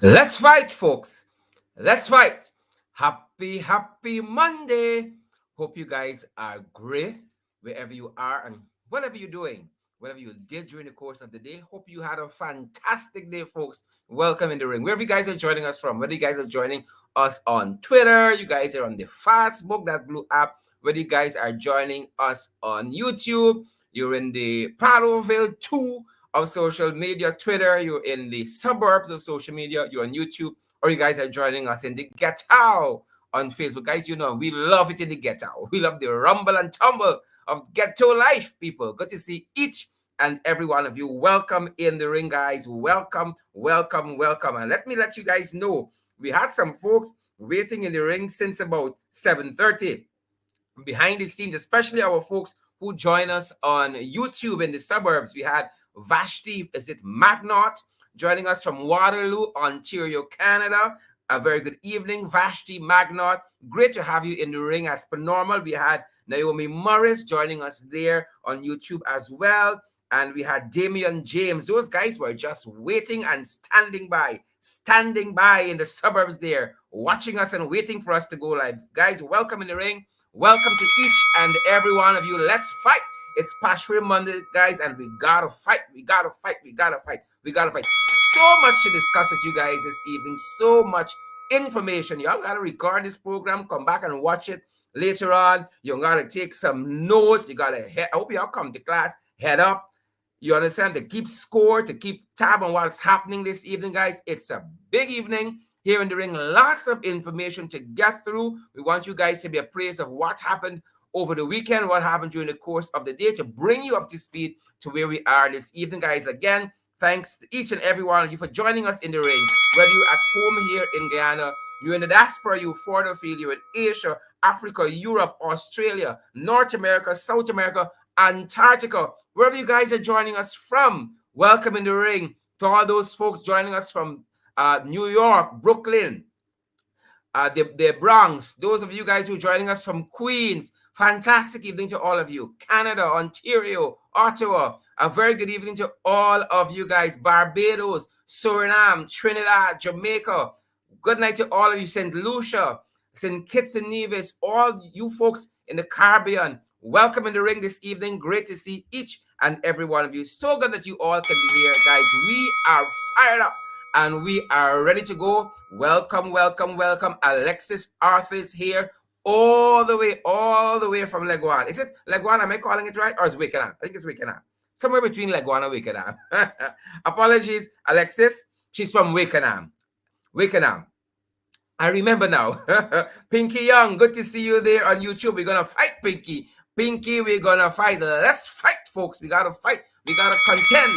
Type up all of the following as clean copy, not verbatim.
Let's fight, folks. Let's fight. Happy Monday. Hope you guys are great wherever you are and whatever you're doing, whatever you did during the course of the day. Hope you had a fantastic day, folks. Welcome in the ring. Wherever you guys are joining us from, whether you guys are joining us on Twitter, you guys are on the Facebook, that blue app, whether you guys are joining us on YouTube, you're in the Prattville 2 of social media, Twitter, you're in the suburbs of social media, you're on YouTube, or you guys are joining us in the ghetto on Facebook. Guys, you know, we love it in the ghetto. We love the rumble and tumble of ghetto life, people. Good to see each and every one of you. Welcome in the ring, guys. Welcome, welcome, welcome. And let me let you guys know, we had some folks waiting in the ring since about 7:30 behind the scenes, especially our folks who join us on YouTube in the suburbs. We had Vashti, is it Magnot, joining us from Waterloo, Ontario, Canada. A very good evening, Vashti Magnot. Great to have you in the ring as per normal. We had Naomi Morris joining us there on YouTube as well. And we had Damian James. Those guys were just waiting and standing by in the suburbs there, watching us and waiting for us to go live. Guys, welcome in the ring. Welcome to each and every one of you. Let's fight. It's Pashway Monday, guys, and we gotta fight. We gotta fight. We gotta fight. We gotta fight. So much to discuss with you guys this evening. So much information. Y'all gotta record this program, come back and watch it later on. You gotta take some notes. You gotta head. I hope y'all come to class. Head up. You understand? To keep score, to keep tab on what's happening this evening, guys. It's a big evening here in the ring. Lots of information to get through. We want you guys to be appraised of what happened over the weekend, what happened during the course of the day, to bring you up to speed to where we are this evening, guys. Again, thanks to each and every one of you for joining us in the ring. Whether you're at home here in Guyana, you're in the diaspora, you further field, you're in Asia, Africa, Europe, Australia, North America, South America, Antarctica, wherever you guys are joining us from. Welcome in the ring to all those folks joining us from New York, Brooklyn, the Bronx. Those of you guys who are joining us from Queens, fantastic evening to all of you. Canada, Ontario, Ottawa, a very good evening to all of you guys. Barbados, Suriname, Trinidad, Jamaica. Good night to all of you. St. Lucia, St. Kitts and Nevis, all you folks in the Caribbean. Welcome in the ring this evening. Great to see each and every one of you. So good that you all can be here, guys. We are fired up and we are ready to go. Welcome, welcome, welcome. Alexis Arthur is here all the way from Leguan. Is it Leguan? Am I calling it right? Or is Wickenham? I think it's Wickenham. Somewhere between Leguan and Wickenham. Apologies, Alexis. She's from Wickenham. Wickenham. I remember now. Pinky Young, good to see you there on YouTube. We're going to fight, Pinky. Pinky, we're going to fight. Let's fight, folks. We got to fight. We got to contend.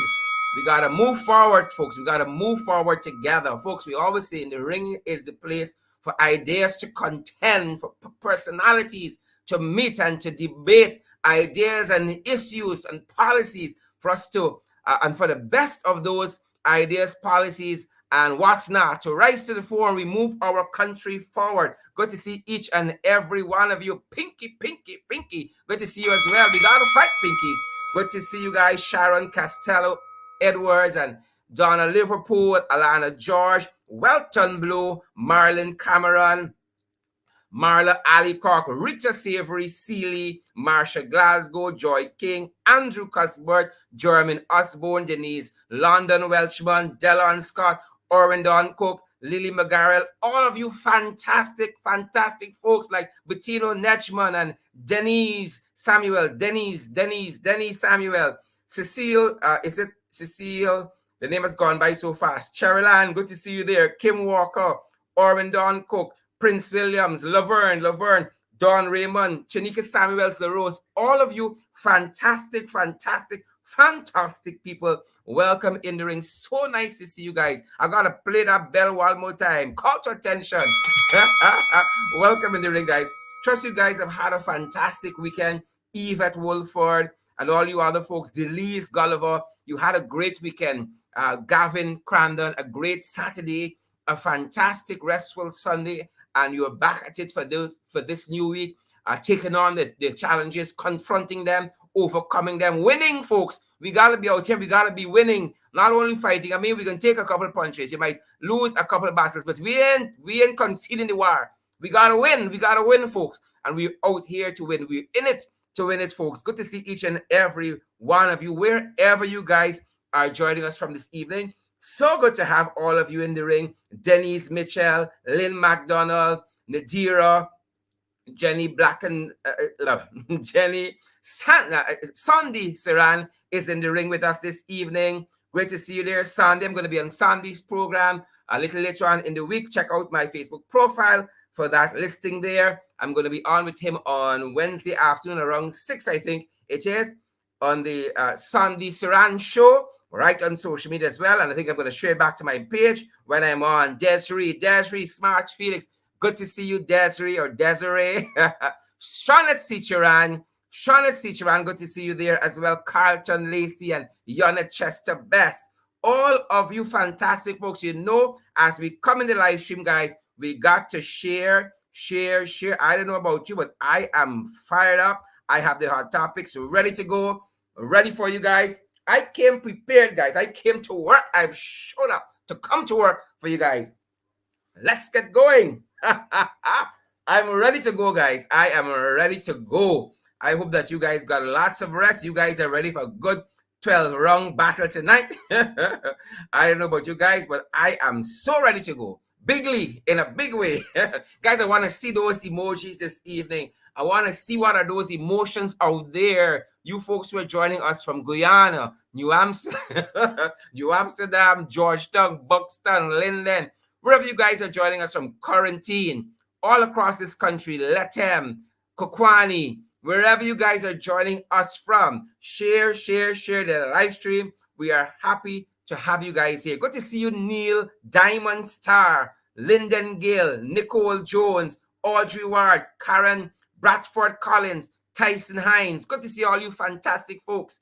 We got to move forward, folks. We got to move forward together. Folks, we always say in the ring is the place for ideas to contend, for personalities to meet and to debate ideas and issues and policies for us to, and for the best of those ideas, policies, and what's not, to rise to the fore and we move our country forward. Good to see each and every one of you. Pinky, Pinky, Pinky. Good to see you as well. We got to fight, Pinky. Good to see you guys. Sharon Costello Edwards and Donna Liverpool, Alana George, Welton Blue, Marlon Cameron, Marla Alicock, Rita Savory, Seeley, Marsha Glasgow, Joy King, Andrew Cuthbert, Jermaine Osborne, Denise London Welchman, Delon Scott, Orendon Cook, Lily McGarrell, all of you fantastic folks like Bettino Netchman and Denise Samuel, Denise Samuel, Cecile, is it Cecile? The name has gone by so fast. Cheryl, good to see you there. Kim Walker, Orendon Cook, Prince Williams, Laverne, Don Raymond, Chanika Samuels, LaRose, all of you fantastic people. Welcome in the ring. So nice to see you guys. I got to play that bell one more time. Call to attention. Welcome in the ring, guys. Trust you guys have had a fantastic weekend. Yvette Wolford and all you other folks. Delise Gulliver, you had a great weekend. Gavin Crandon, a great Saturday, a fantastic restful Sunday, and you're back at it for this new week, taking on the challenges, confronting them, overcoming them, winning, folks, We got to be out here. We got to be winning, not only fighting. I mean, we can take a couple punches. You might lose a couple battles, but we ain't conceding the war. We got to win. We got to win, folks. And we're out here to win. We're in it to win it, folks. Good to see each and every one of you, wherever you guys are joining us from this evening. So good to have all of you in the ring. Denise Mitchell, Lynn McDonald, Nadira, Jenny Black and Jenny Sandy Saran is in the ring with us this evening. Great to see you there, Sandy. I'm going to be on Sandy's program a little later on in the week. Check out my Facebook profile for that listing there. I'm going to be on with him on Wednesday afternoon around 6, I think it is, on the Sandy Saran show, right on social media as well. And I think I'm going to share back to my page when I'm on. Desiree Smart Felix. Good to see you, Desiree or Desiree. Charlotte Cicheran, good to see you there as well. Carlton Lacey and Yana Chester Best. All of you fantastic folks. You know, as we come in the live stream, guys, we got to share. I don't know about you, but I am fired up. I have the hot topics ready to go, ready for you guys. I came prepared, guys. I came to work. I've showed up to come to work for you guys. Let's get going. I'm ready to go, guys. I am ready to go. I hope that you guys got lots of rest. You guys are ready for a good 12-round battle tonight. I don't know about you guys, but I am so ready to go. Bigly, in a big way. Guys, I want to see those emojis this evening. I want to see what are those emotions out there. You folks who are joining us from Guyana, New Amsterdam, Georgetown, Buxton, Linden, wherever you guys are joining us from, Quarantine, all across this country, Lethem, Kokwani, wherever you guys are joining us from, share the live stream. We are happy to have you guys here. Good to see you, Neil, Diamond Star, Lyndon Gill, Nicole Jones, Audrey Ward, Karen Bradford Collins, Tyson Hines. Good to see all you fantastic folks.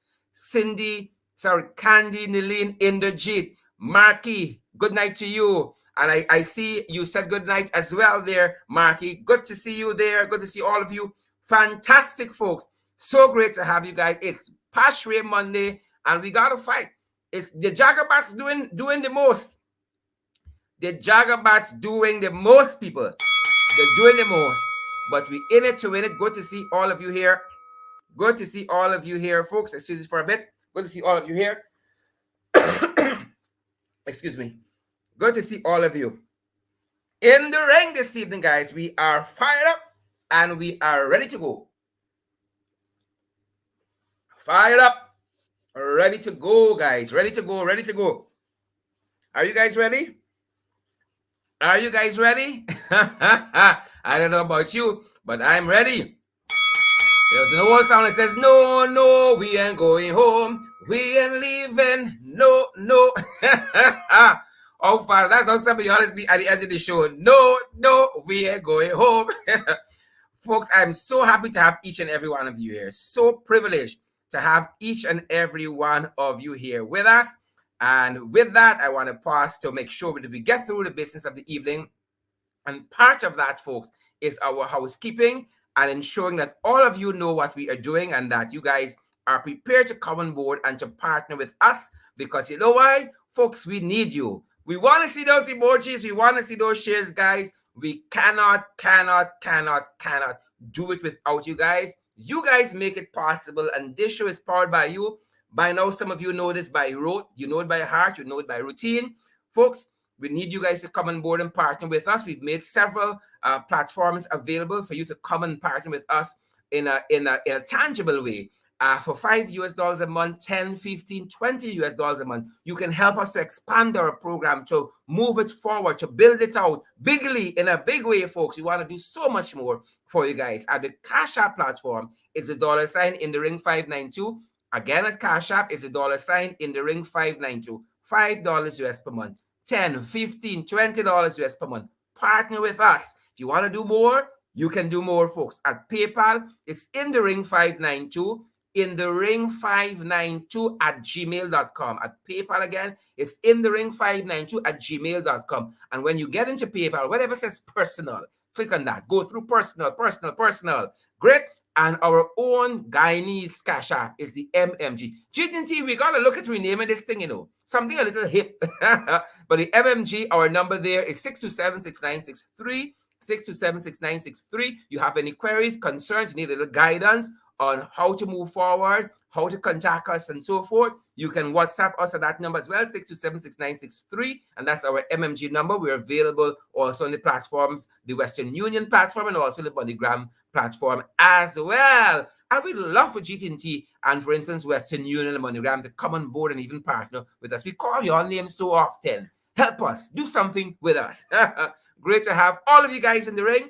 Candy, Nileen Inderjeet, Marky, good night to you. And I see you said good night as well there, Marky. Good to see you there. Good to see all of you. Fantastic folks. So great to have you guys. It's Pashray Monday, and we got to fight. It's the Jagabats doing the most. The Jagabats doing the most, people. They're doing the most. But we in it to win it. Good to see all of you here. Good to see all of you here, folks. Excuse me for a bit. Good to see all of you here. Excuse me. Good to see all of you in the ring this evening, guys. We are fired up and we are ready to go. Fired up, ready to go, guys. Ready to go, ready to go. Are you guys ready? Are you guys ready? I don't know about you, but I'm ready. There's an old song that says, no, we ain't going home. We ain't leaving. No. Oh, Father, that's how somebody always be at the end of the show. No, we ain't going home. Folks, I'm so happy to have each and every one of you here. So privileged to have each and every one of you here with us. And with that, I want to pause to make sure that we get through the business of the evening. And part of that, folks, is our housekeeping and ensuring that all of you know what we are doing and that you guys are prepared to come on board and to partner with us. Because you know why? Folks, we need you. We want to see those emojis. We want to see those shares, guys. We cannot do it without you guys. You guys make it possible, and this show is powered by you. By now, some of you know this by rote. You know it by heart. You know it by routine. Folks, we need you guys to come on board and partner with us. We've made several platforms available for you to come and partner with us in a tangible way. For $5 a month, 10, 15, $20 a month, you can help us to expand our program, to move it forward, to build it out bigly in a big way, folks. We want to do so much more for you guys. At the Cash App platform, it's $$ in the ring 592. Again, at Cash App, it's $$ in the ring 592. $5 US per month, 10, 15, $20 US per month. Partner with us. If you want to do more, you can do more, folks. At PayPal, it's in the ring 592. In the ring 592 at gmail.com. At PayPal again, it's in the ring 592 at gmail.com. And when you get into PayPal, whatever says personal, click on that. Go through personal. Great. And our own Guyanese cash app is the MMG. GTT, we got to look at renaming this thing, something a little hip. But the MMG, our number there is 627-6963. 627-6963. You have any queries, concerns, you need a little guidance on how to move forward, how to contact us, and so forth. You can WhatsApp us at that number as well, 627-6963, and that's our MMG number. We're available also on the platforms, the Western Union platform, and also the MoneyGram platform as well. And we'd love for GT&T and, for instance, Western Union and MoneyGram to come on board and even partner with us. We call your name so often. Help us. Do something with us. Great to have all of you guys in the ring.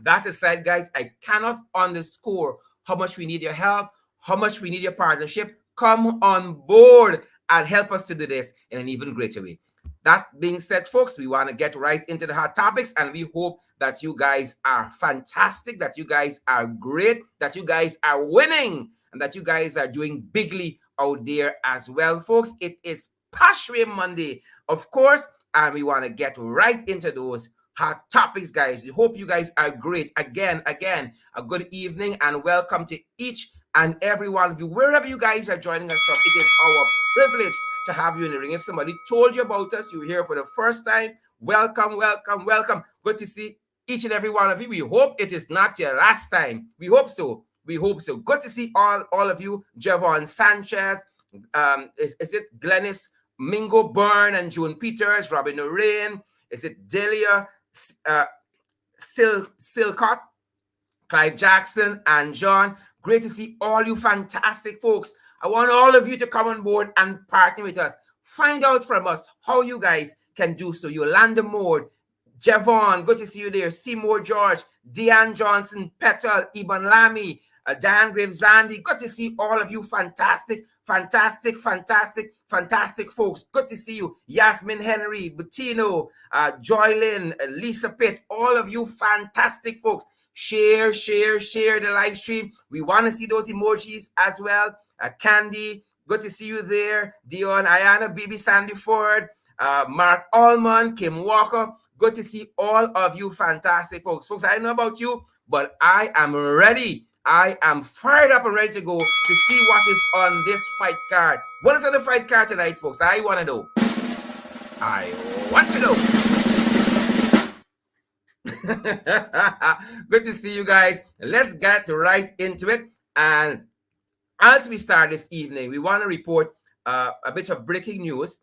That aside, guys, I cannot underscore how much we need your help, how much we need your partnership. Come on board and help us to do this in an even greater way. That being said, folks, we want to get right into the hot topics, and we hope that you guys are fantastic, that you guys are great, that you guys are winning, and that you guys are doing bigly out there as well, folks. It is Pashway Monday, of course, and we want to get right into those hot topics, guys. We hope you guys are great. Again, a good evening and welcome to each and every one of you, wherever you guys are joining us from. It is our privilege to have you in the ring. If somebody told you about us, you're here for the first time, welcome. Good to see each and every one of you. We hope it is not your last time. We hope so. Good to see all of you. Javon Sanchez, is it Glennis Mingo Byrne and June Peters, Robin Lorraine, is it Delia Silcott, Clive Jackson, and John? Great to see all you fantastic folks. I want all of you to come on board and partner with us. Find out from us how you guys can do so. Yolanda Moore, Javon, good to see you there. Seymour George, Deanne Johnson, Petal, Ibn Lamy, Diane Graves, Zandy. Good to see all of you fantastic folks. Good to see you. Yasmin Henry, Bettino, Joylyn, Lisa Pitt, all of you fantastic folks. Share the live stream. We want to see those emojis as well. Candy, good to see you there. Dion, Ayana, Bibi, Sandy Ford, Mark Allman, Kim Walker. Good to see all of you fantastic folks. Folks, I don't know about you, but I am ready. I am fired up and ready to go to see what is on this fight card. What is on the fight card tonight, folks? I want to know. I want to know. Good to see you guys. Let's get right into it. And as we start this evening, we want to report a bit of breaking news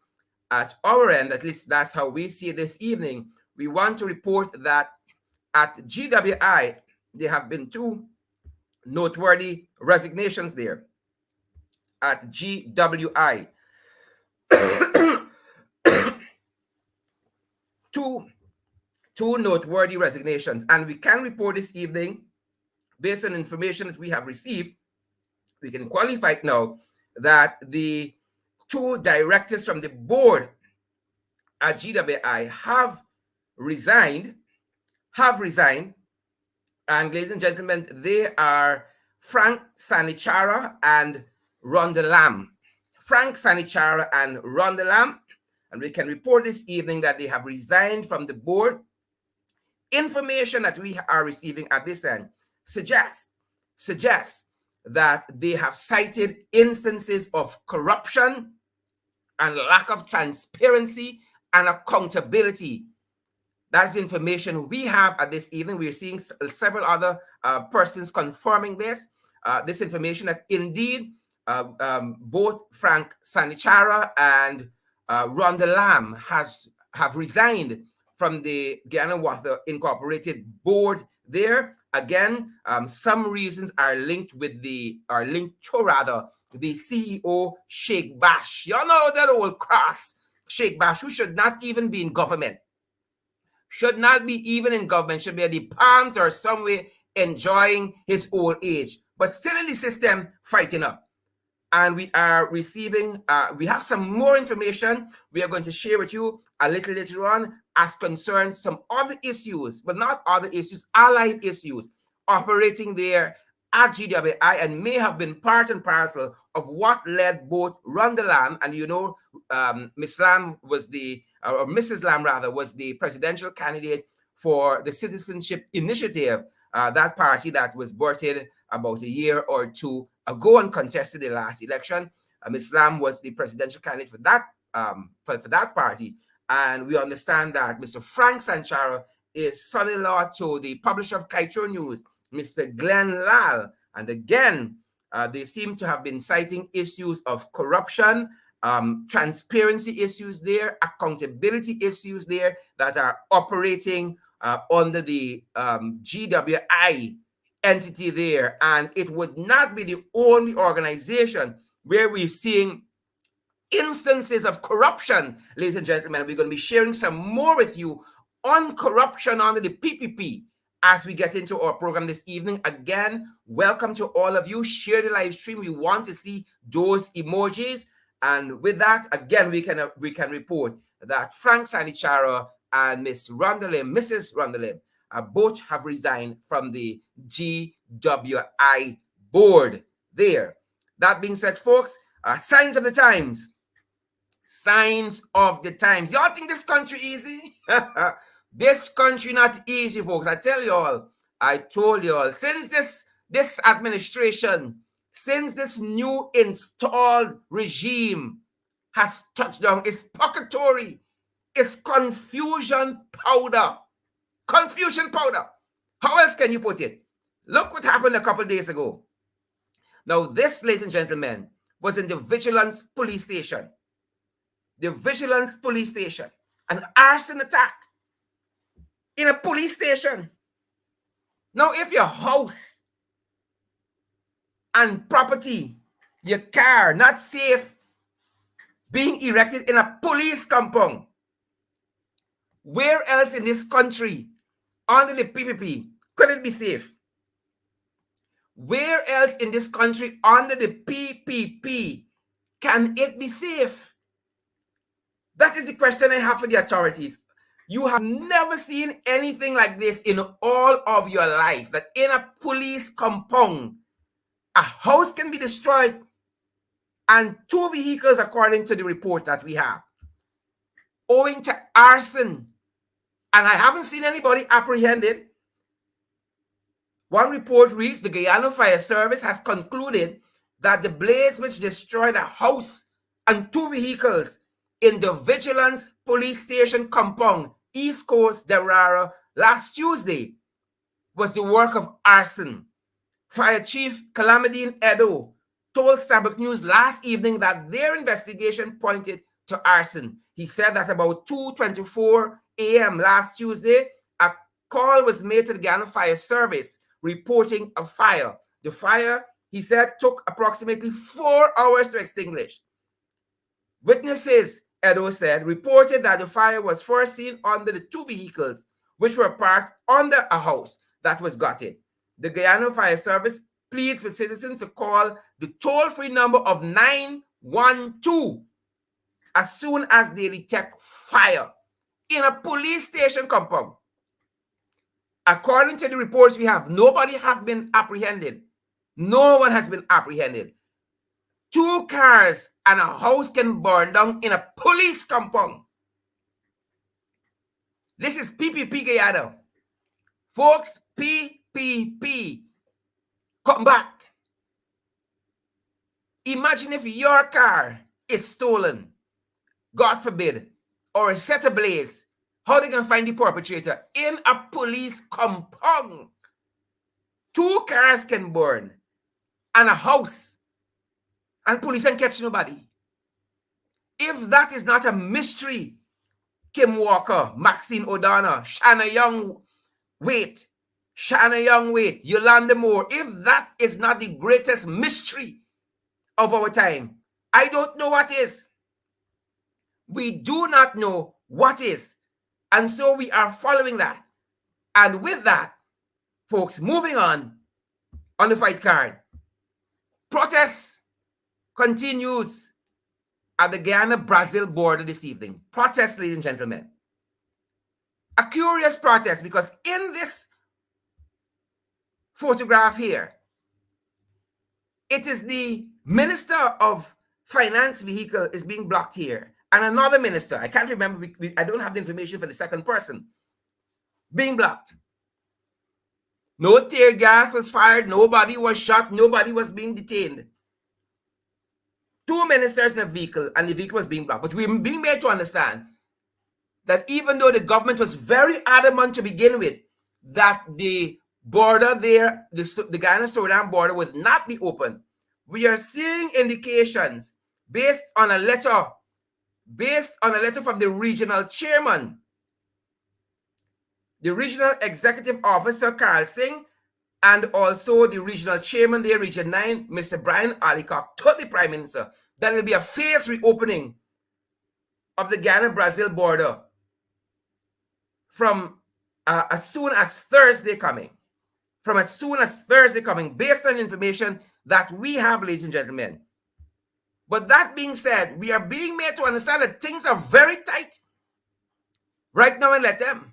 at our end. At least that's how we see it this evening. We want to report that at GWI, there have been two noteworthy resignations there. At GWI, two noteworthy resignations, and we can report this evening based on information that we have received. We can qualify it now that the two directors from the board at GWI have resigned. And ladies and gentlemen, they are Frank Sanichara and Rhonda Lamb. And we can report this evening that they have resigned from the board. Information that we are receiving at this end suggests that they have cited instances of corruption and lack of transparency and accountability. That's information we have at this evening. We're seeing several other persons confirming this information that indeed both Frank Sanichara and Rhonda Lamb have resigned from the Guyana Water Incorporated board there. Again, some reasons are linked to the CEO, Sheikh Bash. You know that old cross, Sheikh Bash, who should not even be in government. Should be at the Palms or somewhere enjoying his old age, but still in the system fighting up. And we are receiving, we have some more information we are going to share with you a little later on as concerns some other issues, but not other issues, allied issues operating there at GWI and may have been part and parcel of what led both Rhonda Lamb and, Miss Lamb was or Mrs. Lamb rather, was the presidential candidate for the Citizenship Initiative that party that was birthed about a year or two ago and contested the last election. Islam was the presidential candidate for that for that party, and we understand that Mr. Frank Sanchara is son-in-law to the publisher of Kaito News, Mr. Glenn Lal, and again, they seem to have been citing issues of corruption, transparency issues there, accountability issues there that are operating under the GWI entity there. And it would not be the only organization where we're seeing instances of corruption, ladies and gentlemen. We're going to be sharing some more with you on corruption under the PPP as we get into our program this evening. Again, welcome to all of you. Share the live stream. We want to see those emojis. And with that, again, we can report that Frank Sanchara and Mrs. Rondalim, both have resigned from the GWI board there. That being said, folks, signs of the times. Signs of the times. Y'all think this country easy? This country not easy, folks. I tell y'all, I told y'all, since this administration, since this new installed regime has touched down, it's purgatory, it's confusion powder. Confusion powder. How else can you put it? Look what happened a couple days ago. Now, this, ladies and gentlemen, was in the Vigilance Police Station. The Vigilance Police Station. An arson attack in a police station. Now, if your house and property, your car, not safe, being erected in a police compound, where else in this country, under the PPP, could it be safe? Where else in this country, under the PPP, can it be safe? That is the question I have for the authorities. You have never seen anything like this in all of your life, that in a police compound, a house can be destroyed and 2 vehicles, according to the report that we have, owing to arson. And I haven't seen anybody apprehended. One report reads, the Guyana Fire Service has concluded that the blaze which destroyed a house and 2 vehicles in the Vigilance Police Station compound, East Coast, Demerara, last Tuesday was the work of arson. Fire Chief Calamidine Edo told Starbuck News last evening that their investigation pointed to arson. He said that about 2:24 a.m. last Tuesday, a call was made to the Guyana Fire Service reporting a fire. The fire, he said, took approximately 4 hours to extinguish. Witnesses, Edo said, reported that the fire was first seen under the 2 vehicles which were parked under a house that was gutted. The Guyana Fire Service pleads with citizens to call the toll-free number of 912 as soon as they detect fire in a police station compound. According to the reports we have, nobody has been apprehended. No one has been apprehended. 2 cars and a house can burn down in a police compound. This is PPP Guyana. Folks, PPP. Come back. Imagine if your car is stolen, God forbid, or is set ablaze. How they can find the perpetrator? In a police compound. 2 cars can burn and a house, and police can catch nobody. If that is not a mystery, Kim Walker, Maxine O'Donnell, Shanna Young Wait, Yolanda Moore, if that is not the greatest mystery of our time, I don't know what is. We do not know what is. And so we are following that. And with that, folks, moving on the fight card. Protest continues at the Guyana-Brazil border this evening. Protest, ladies and gentlemen. A curious protest, because in this photograph here, it is the Minister of Finance vehicle is being blocked here. And another minister, I can't remember, I don't have the information for the second person, being blocked. No tear gas was fired. Nobody was shot. Nobody was being detained. 2 ministers in a vehicle, and the vehicle was being blocked. But we're being made to understand that even though the government was very adamant to begin with that the border there, the Ghana-Suriname border, would not be open, we are seeing indications based on a letter from the regional chairman, the regional executive officer, Carl Singh, and also the regional chairman there, Region 9, Mr. Brian Alicock, told the Prime Minister that there will be a phased reopening of the Ghana-Brazil border from as soon as Thursday coming. Based on information that we have, ladies and gentlemen. But that being said, we are being made to understand that things are very tight right now in Latam.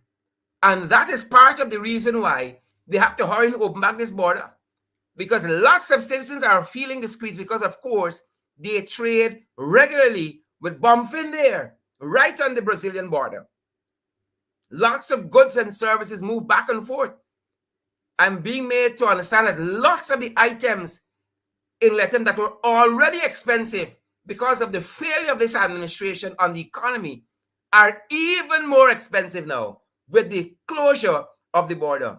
And that is part of the reason why they have to hurry and open back this border. Because lots of citizens are feeling the squeeze because, of course, they trade regularly with Bomfin there, right on the Brazilian border. Lots of goods and services move back and forth. I'm being made to understand that lots of the items in Latam that were already expensive because of the failure of this administration on the economy are even more expensive now with the closure of the border.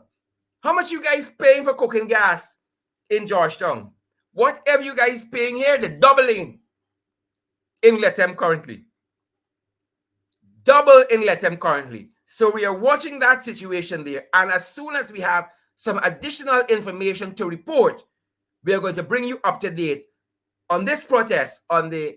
How much you guys paying for cooking gas in Georgetown? Whatever you guys paying here, the doubling in Latam currently. Double in Latam currently. So we are watching that situation there. And as soon as we have some additional information to report, we are going to bring you up to date on this protest on the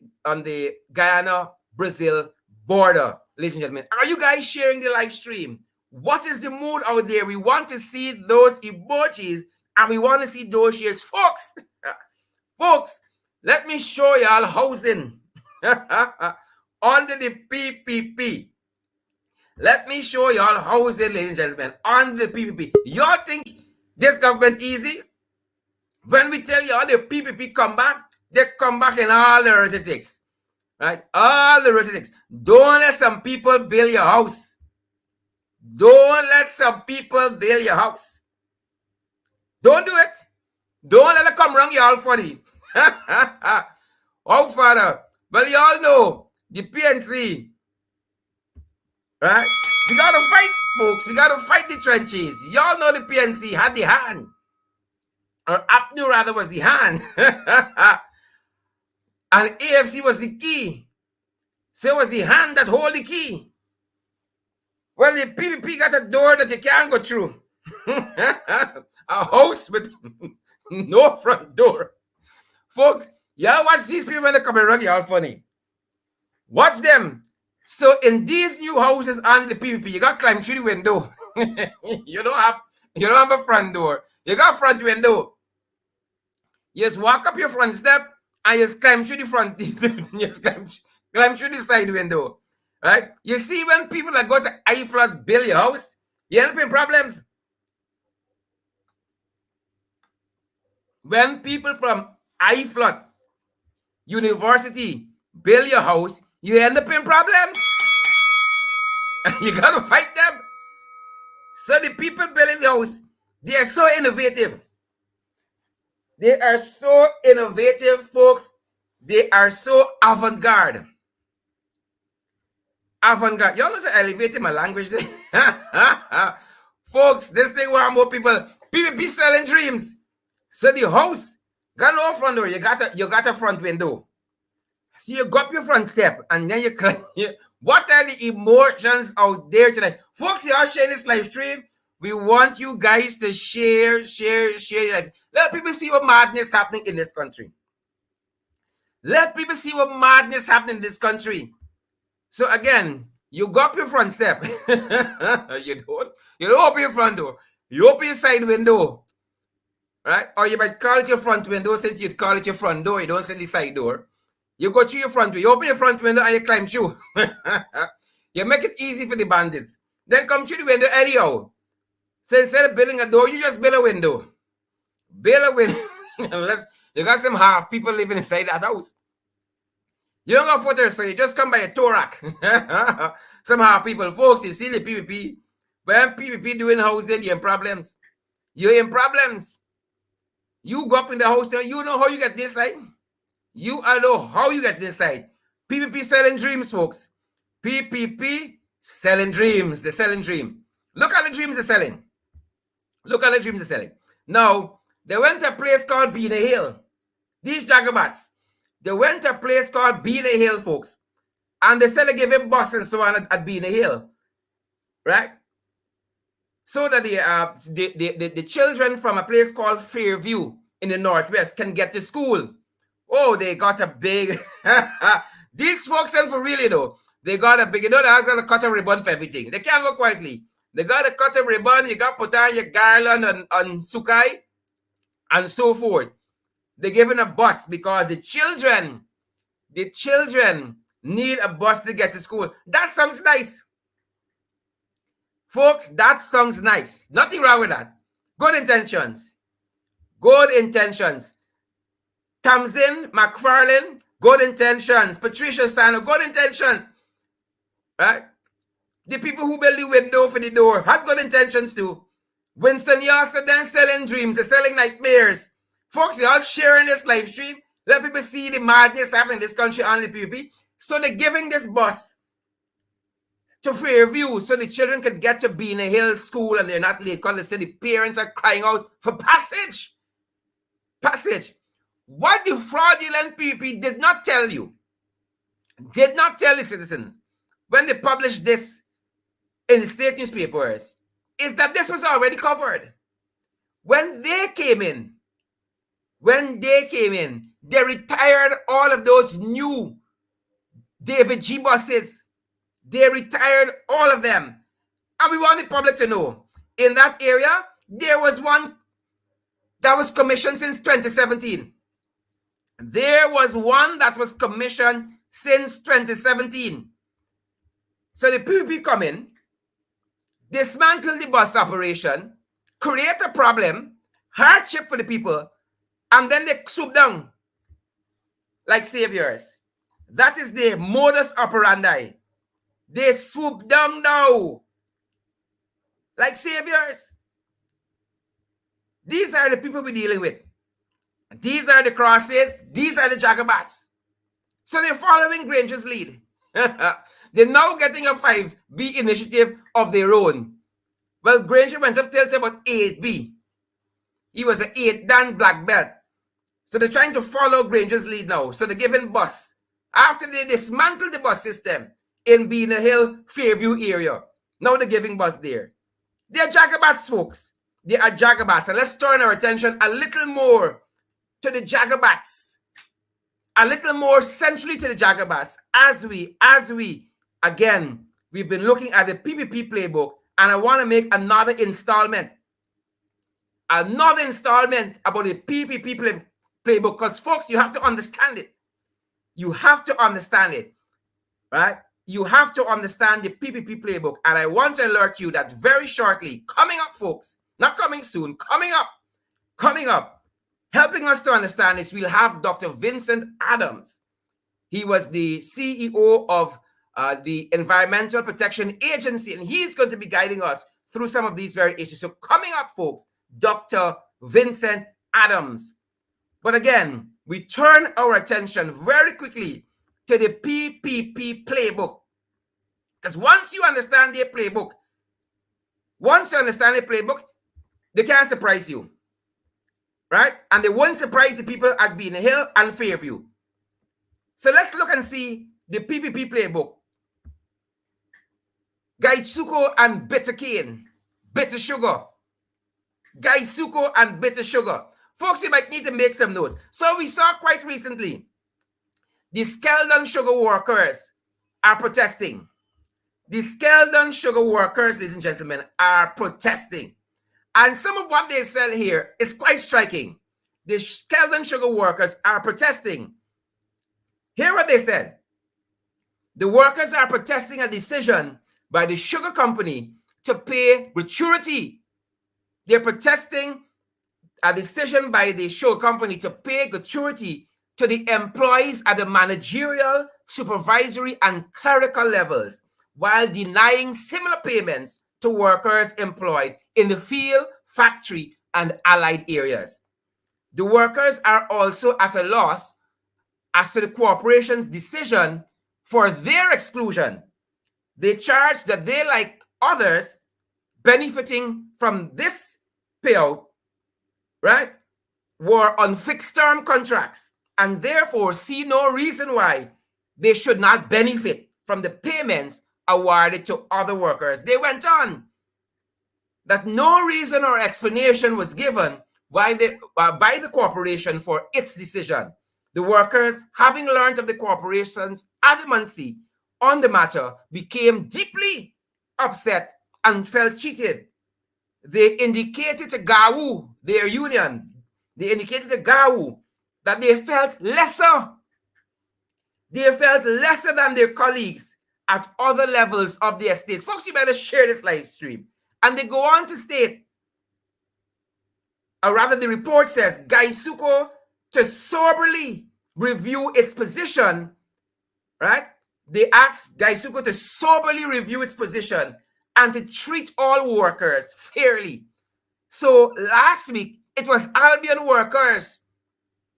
Guyana-Brazil border, ladies and gentlemen. Are you guys sharing the live stream? What is the mood out there? We want to see those emojis and we want to see those shares. Folks, let me show y'all housing under the PPP. Let me show y'all housing, ladies and gentlemen, under the PPP. Y'all think this government easy? When we tell y'all the PPP come back, they come back in all the arithmetics, right? All the arithmetics. Don't let some people build your house. Don't let some people build your house. Don't do it. Don't let it come wrong, y'all funny. Oh, Father. Well, y'all know the PNC, right? We got to fight, folks. We got to fight the trenches. Y'all know the PNC had the hand. Or APNU rather was the hand. And AFC was the key. So it was the hand that hold the key. Well, the PPP got a door that you can't go through. A house with no front door. Folks, y'all watch these people when they come around, y'all funny. Watch them. So in these new houses under the PPP, you got to climb through the window. You don't have a front door. You got a front window. You just walk up your front step and you just climb through the front. You just climb through the side window. Right? You see, when people that go to I-Flood build your house, you end up in problems. When people from I-Flood University build your house, you end up in problems. You got to fight them. So the people building the house, they are so innovative. They are so innovative, folks. They are so avant-garde. Avant-garde. Y'all know say elevating my language there. Folks, this thing where more people be selling dreams. So the house got no front door. You got a front window. So you go up your front step and then you climb. What are the emotions out there tonight? Folks, y'all share this live stream. We want you guys to share. Let people see what madness happening in this country. Let people see what madness happening in this country. So again, you go up your front step. You don't open your front door. You open your side window. Right? Or you might call it your front window since you'd call it your front door. You don't say the side door. You go through your front door. You open your front window and you climb through. You make it easy for the bandits. Then come through the window anyhow. So instead of building a door, you just build a window. Build a window. Unless you got some half people living inside that house. You don't got footers, so you just come by a tow rack. Some half people, folks, you see the PPP. When PPP doing housing, you have problems. You're in problems. You go up in the house now, you know how you get this side. You all know how you get this side. PPP selling dreams, folks. PPP selling dreams. They're selling dreams. Look at the dreams they're selling. Look at the dreams they're selling. Now, they went to a place called Beena Hill. These Jagabats, they went to a place called Beena Hill, folks. And they said they gave him bus and so on at Beena Hill. Right? So that the children from a place called Fairview in the Northwest can get to school. Oh, they got a big... These folks, and for really though, they got a big... You know, they have got to cut a ribbon for everything. They can't go quietly. They got to cut a ribbon. You got to put on your garland on Sukai and so forth. They're given a bus because the children need a bus to get to school. That sounds nice. Folks, that sounds nice. Nothing wrong with that. Good intentions. Good intentions. Tamsin, McFarlane, good intentions. Patricia Sano, good intentions. Right? The people who build the window for the door had good intentions too. Winston Yasser then selling dreams. They're selling nightmares. Folks, you're all sharing this live stream. Let people see the madness happening in this country on the PPP. So they're giving this bus to Fairview so the children can get to Beena Hill School and they're not late because they say the parents are crying out for passage. Passage. What the fraudulent PPP did not tell you, did not tell the citizens when they published this in the state newspapers, is that this was already covered. When they came in, they retired all of those new David G buses. They retired all of them. And we want the public to know, in that area, there was one that was commissioned since 2017. There was one that was commissioned since 2017. So the PPP come in, dismantle the bus operation, create a problem, hardship for the people, and then they swoop down like saviors. That is the modus operandi. They swoop down now like saviors. These are the people we're dealing with. These are the crosses. These are the Jagabats. So they're following Granger's lead. They're now getting a 5B initiative of their own. Well, Granger went up till about 8B. He was an 8 Dan black belt. So they're trying to follow Granger's lead now. So they're giving bus. After they dismantled the bus system in Beena Hill, Fairview area, now they're giving bus there. They're Jagabats, folks. They are Jagabats. And let's turn our attention a little more to the Jagabats. A little more centrally to the Jagabats as we, again, we've been looking at the PPP playbook, and I want to make another installment about the PPP playbook, because, folks, you have to understand it. You have to understand it, right? You have to understand the PPP playbook, and I want to alert you that very shortly, coming up, folks, not coming soon, coming up, helping us to understand this, we'll have Dr. Vincent Adams. He was the CEO of the Environmental Protection Agency, and he's going to be guiding us through some of these very issues. So coming up, folks, Dr. Vincent Adams. But again, we turn our attention very quickly to the PPP playbook. Because once you understand the playbook, they can't surprise you. Right? And they won't surprise the people at Beena Hill and Fairview. So let's look and see the PPP playbook. Gaisuko and bitter cane, bitter sugar. Gaisuko and bitter sugar. Folks, you might need to make some notes. So we saw quite recently, the Skeldon sugar workers are protesting. The Skeldon sugar workers, ladies and gentlemen, are protesting. And some of what they said here is quite striking. The Skeldon sugar workers are protesting. Hear what they said. The workers are protesting a decision by the sugar company to pay gratuity. They're protesting a decision by the sugar company to pay gratuity to the employees at the managerial, supervisory, and clerical levels, while denying similar payments to workers employed in the field, factory, and allied areas. The workers are also at a loss as to the corporation's decision for their exclusion. They charge that they, like others, benefiting from this payout, right, were on fixed term contracts and therefore see no reason why they should not benefit from the payments awarded to other workers. They went on that no reason or explanation was given by the corporation for its decision. The workers, having learned of the corporation's adamancy on the matter, became deeply upset and felt cheated. They indicated to GAWU, their union, they indicated to GAWU that they felt lesser. They felt lesser than their colleagues at other levels of the estate. Folks, you better share this live stream. And they go on to state, or rather the report says, Gaisuko to soberly review its position, right? They asked Gaisuko to soberly review its position and to treat all workers fairly. So last week, it was Albion workers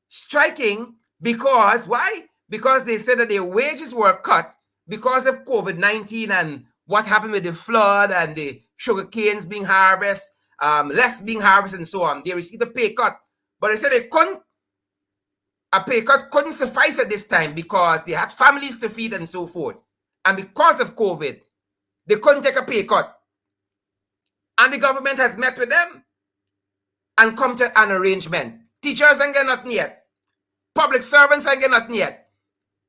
striking because, why? Because they said that their wages were cut because of COVID-19 and what happened with the flood and the sugar canes being harvested, less being harvested and so on. They received a pay cut. But they said a pay cut couldn't suffice at this time because they had families to feed and so forth. And because of COVID, they couldn't take a pay cut. And the government has met with them and come to an arrangement. Teachers ain't get nothing yet. Public servants ain't get nothing yet.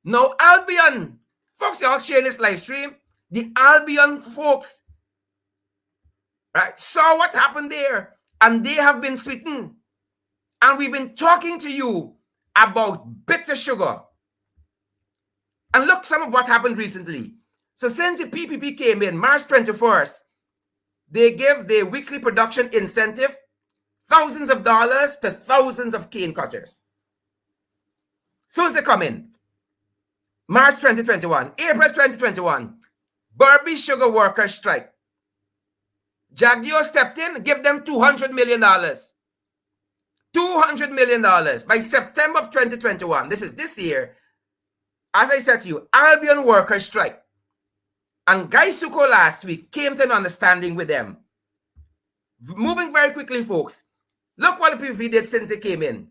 Now Albion, folks, y'all share this live stream. The Albion folks, right, saw what happened there, and they have been sweetened. And we've been talking to you about bitter sugar. And look some of what happened recently. So since the PPP came in, March 21st, they give the weekly production incentive, thousands of dollars to thousands of cane cutters. Soon as they come in, March 2021, April 2021, Burby sugar workers strike. Jagdeo stepped in, give them $200 million. $200 million by September of 2021. This is this year. As I said to you, Albion workers strike. And Gaisuko last week came to an understanding with them. Moving very quickly, folks. Look what the PPP did since they came in.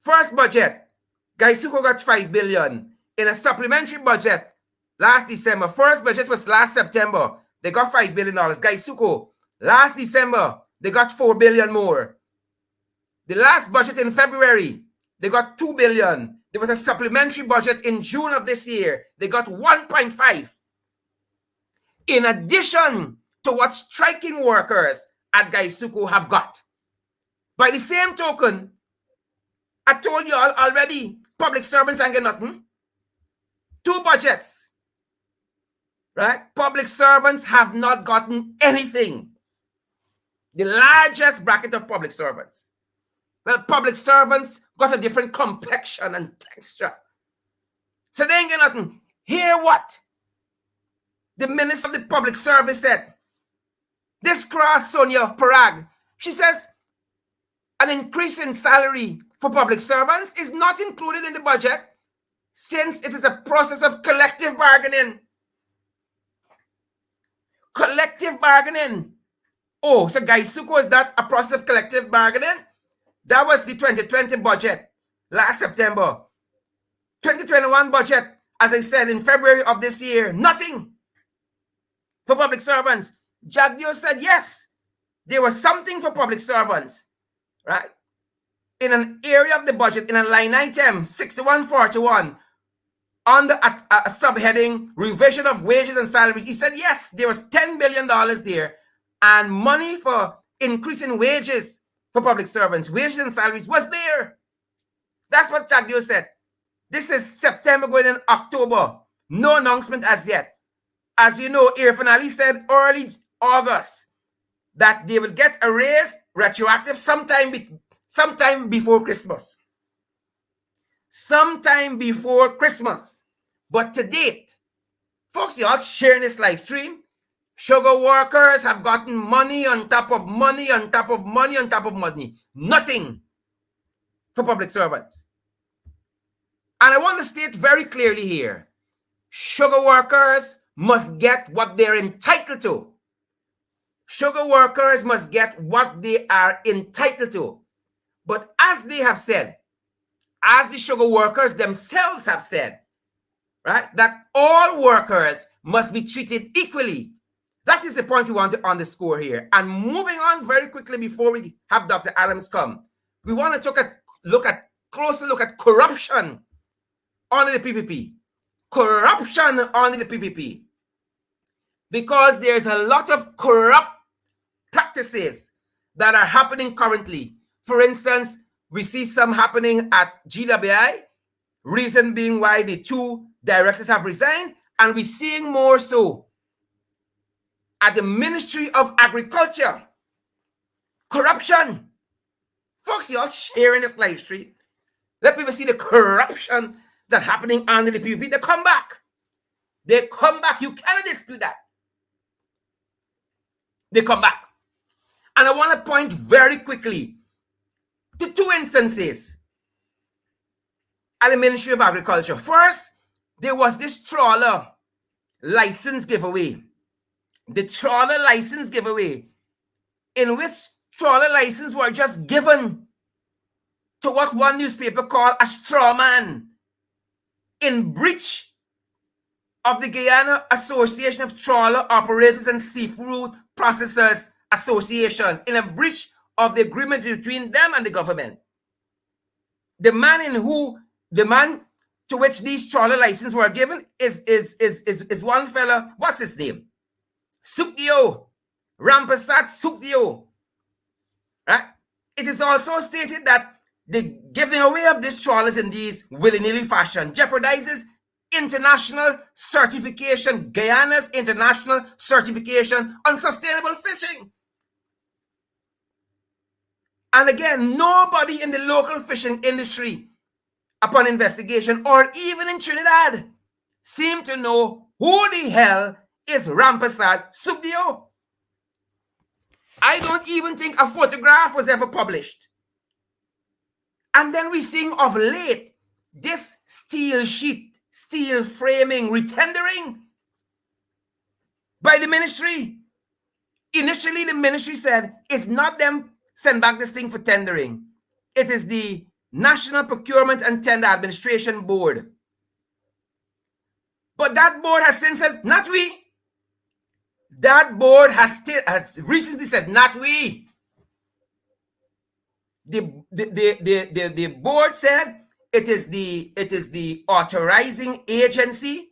First budget, Gaisuko got $5 billion. In a supplementary budget last December, first budget was last September, they got $5 billion. Gaisuko, last December, they got $4 billion more. The last budget in February, they got $2 billion. There was a supplementary budget in June of this year. They got 1.5. In addition to what striking workers at Gaisuko have got. By the same token, I told you all already, public servants ain't get nothing. 2 budgets, right? Public servants have not gotten anything. The largest bracket of public servants. Well, public servants got a different complexion and texture. So they ain't get nothing. Hear what the Minister of the Public Service said. This cross Sonia Parag. She says an increase in salary for public servants is not included in the budget since it is a process of collective bargaining. Collective bargaining. Oh, so Gaisuko, is that a process of collective bargaining? That was the 2020 budget last September. 2021 budget, as I said, in February of this year, nothing for public servants. Jagdeo said, yes, there was something for public servants, right? In an area of the budget, in a line item, 6141, under a subheading, revision of wages and salaries. He said, yes, there was $10 billion there, and money for increasing wages for public servants, wages and salaries was there. That's what Jagdeo said. This is September going in October. No announcement as yet. As you know, Irfan Ali said early August that they will get a raise retroactive sometime before Christmas. Sometime before Christmas. But to date, folks, you all sharing this live stream, Sugar workers have gotten money on top of money on top of money on top of money. Nothing for public servants. And I want to state very clearly here, sugar workers must get what they're entitled to. Sugar workers must get what they are entitled to. But as they have said, as the sugar workers themselves have said, right, that all workers must be treated equally. That is the point we want to underscore here. And moving on very quickly before we have Dr. Adams come, we want to closer look at corruption under the PPP. Corruption under the PPP. Because there's a lot of corrupt practices that are happening currently. For instance, we see some happening at GWI, reason being why the 2 directors have resigned, and we're seeing more so at the Ministry of Agriculture. Corruption. Folks, y'all sharing this live stream. Let people see the corruption that's happening under the PPP. They come back. They come back. You cannot dispute that. They come back. And I want to point very quickly to 2 instances at the Ministry of Agriculture. First, there was this trawler license giveaway. The trawler license giveaway, in which trawler licenses were just given to what one newspaper called a straw man, in breach of the Guyana Association of Trawler Operators and Seafood Processors Association, in a breach of the agreement between them and the government. The man to which these trawler licenses were given is one fella. What's his name? Sukdio, Rampasat Sukdio. Right? It is also stated that the giving away of these trawlers in these willy-nilly fashion jeopardizes international certification, Guyana's international certification on sustainable fishing. And again, nobody in the local fishing industry, upon investigation, or even in Trinidad, seem to know who the hell is Rampasad Sukdio. I don't even think a photograph was ever published. And then we're seeing of late this steel sheet, steel framing, retendering by the ministry. Initially, the ministry said it's not them send back this thing for tendering. It is the National Procurement and Tender Administration Board. But that board has since said, not we. That board has recently said, not we. The board said it is the authorizing agency,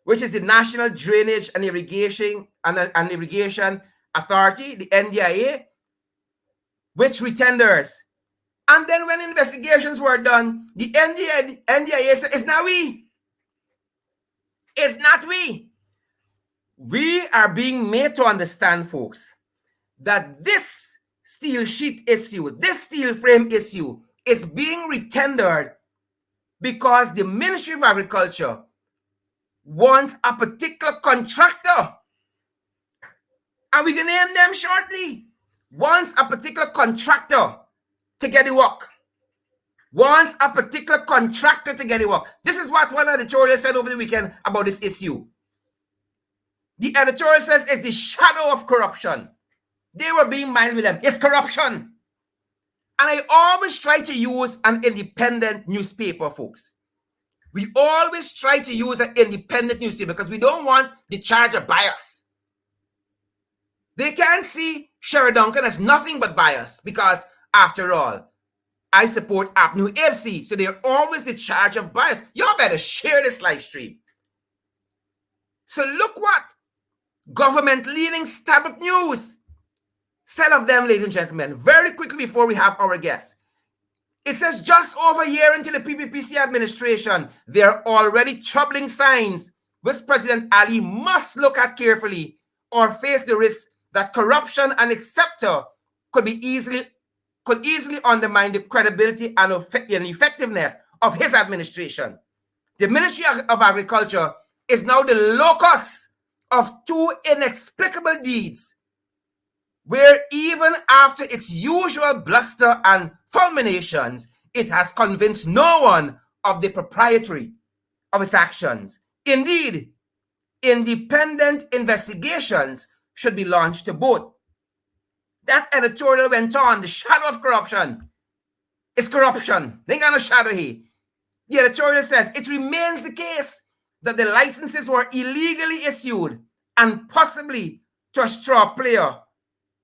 which is the National Drainage and Irrigation Authority, the NDIA, which retenders. And then when investigations were done, the NDIA said, it's not we. It's not we. We are being made to understand, folks, that this steel sheet issue, this steel frame issue is being retendered because the Ministry of Agriculture wants a particular contractor, and we can name them shortly, wants a particular contractor to get the work. Wants a particular contractor to get the work. This is what one editorial said over the weekend about this issue. The editorial says it's the shadow of corruption. They were being mild with them. It's corruption. And I always try to use an independent newspaper, folks. We always try to use an independent newspaper because we don't want the charge of bias. They can't see Sherry Duncan as nothing but bias because, after all, I support APNU FC, so they're always the charge of bias. Y'all better share this live stream. So look what government-leaning Starbuck News said of them, ladies and gentlemen, very quickly before we have our guests. It says, just over a year into the PPPC administration, there are already troubling signs which President Ali must look at carefully or face the risk that corruption and its scepter could easily undermine the credibility and effectiveness of his administration. The Ministry of Agriculture is now the locus of two inexplicable deeds where even after its usual bluster and fulminations, it has convinced no one of the propriety of its actions. Indeed, independent investigations should be launched to both. That editorial went on, the shadow of corruption is corruption. They got no shadow here. The editorial says it remains the case that the licenses were illegally issued and possibly to a straw player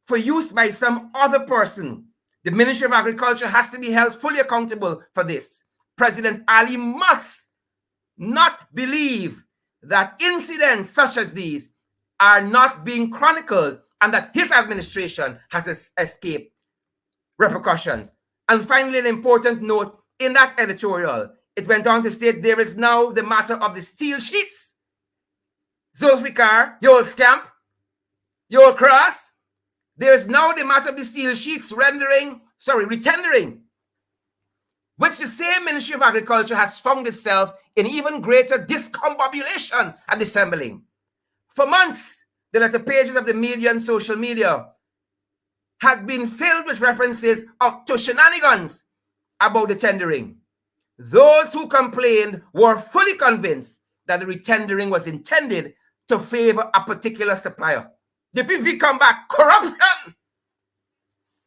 for use by some other person. The Ministry of Agriculture has to be held fully accountable for this. President Ali must not believe that incidents such as these are not being chronicled and that his administration has escaped repercussions. And finally, an important note in that editorial, it went on to state there is now the matter of the steel sheets. Zulfikar, you old scamp, you old cross, there is now the matter of the steel sheets retendering, which the same Ministry of Agriculture has found itself in even greater discombobulation and dissembling. For months, the letter pages of the media and social media had been filled with references to shenanigans about the tendering. Those who complained were fully convinced that the retendering was intended to favor a particular supplier. The PPP come back. Corruption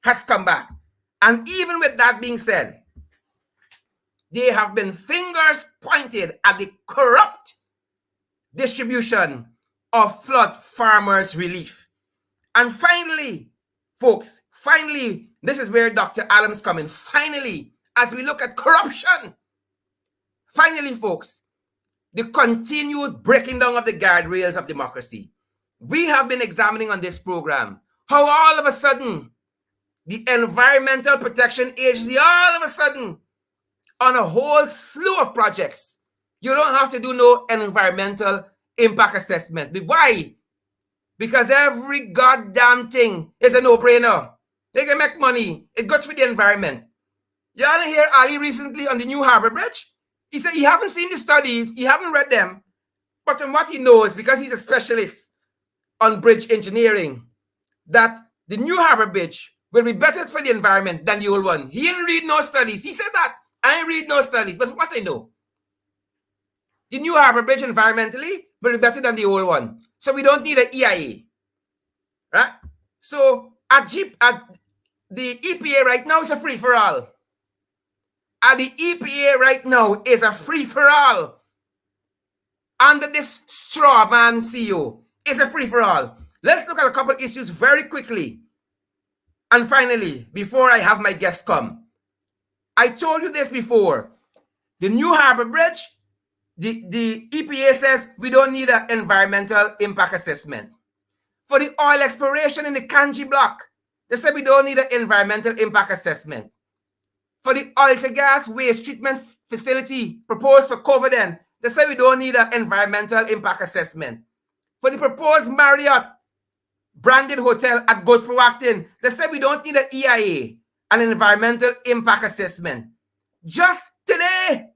has come back. And even with that being said, there have been fingers pointed at the corrupt distribution of flood farmers' relief. And finally, folks, this is where Dr. Adams comes in. Finally, as we look at corruption, finally, folks, the continued breaking down of the guardrails of democracy. We have been examining on this program how all of a sudden the Environmental Protection Agency, all of a sudden, on a whole slew of projects, you don't have to do no environmental impact assessment. But why? Because every goddamn thing is a no-brainer. They can make money. It's good for the environment. You all hear Ali recently on the new Harbor Bridge? He said he haven't seen the studies, he haven't read them, but from what he knows, because he's a specialist on bridge engineering, that the new Harbor Bridge will be better for the environment than the old one. He didn't read no studies. He said that. I didn't read no studies, but what I know, the new Harbor Bridge environmentally will be better than the old one. So we don't need an EIA, right? So at the EPA right now is a free-for-all. And the EPA right now is a free-for-all. Under this straw man CEO is a free-for-all. Let's look at a couple issues very quickly. And finally, before I have my guests come, I told you this before. The new Harbor Bridge, the EPA says we don't need an environmental impact assessment. For the oil exploration in the Kanji block, they said we don't need an environmental impact assessment. For the oil to gas waste treatment facility proposed for Coverdale, they said we don't need an environmental impact assessment. For the proposed Marriott branded hotel at Godfrey Acton, they said we don't need an EIA, an environmental impact assessment. Just today,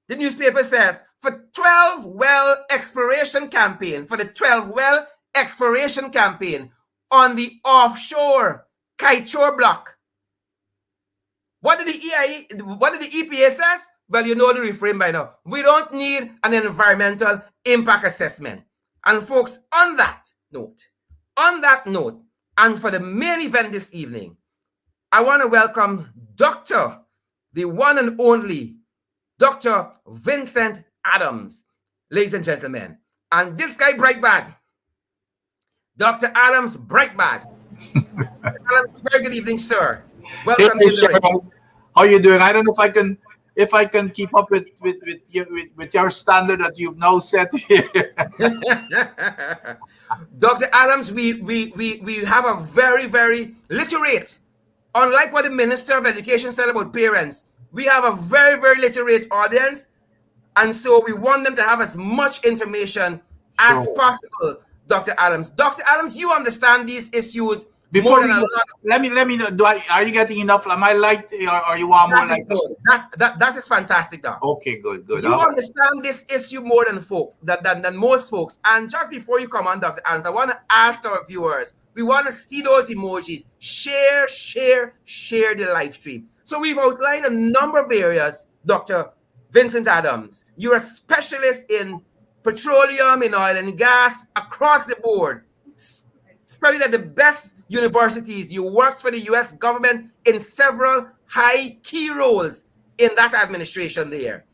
the newspaper says, for 12 well exploration campaign, for the 12 well exploration campaign on the offshore Kaieteur block, what did the EPA says? Well, you know the refrain by now. We don't need an environmental impact assessment. And folks, on that note, and for the main event this evening, I want to welcome the one and only Dr. Vincent Adams, ladies and gentlemen. And this guy, Brightbad, Dr. Adams Brightbad. Very good evening, sir. Welcome to the ring. How are you doing? I don't know if I can keep up with your standard that you've now set here. Dr. Adams, we have a very, very literate, unlike what the Minister of Education said about parents, we have a very, very literate audience. And so we want them to have as much information as possible, Dr. Adams. Dr. Adams, you understand these issues more Before than we a go, lot of let folks. me know. Are you getting enough? Am I light, or you want more That is light? good. That is fantastic, Doc. Okay, good, good. You All right. understand this issue more than than most folks. And just before you come on, Dr. Adams, I want to ask our viewers. We want to see those emojis. Share, share, share the live stream. So we've outlined a number of areas, Dr. Vincent Adams. You're a specialist in petroleum, in oil and gas, across the board. Studied at the best universities. You worked for the US government in several high key roles in that administration there.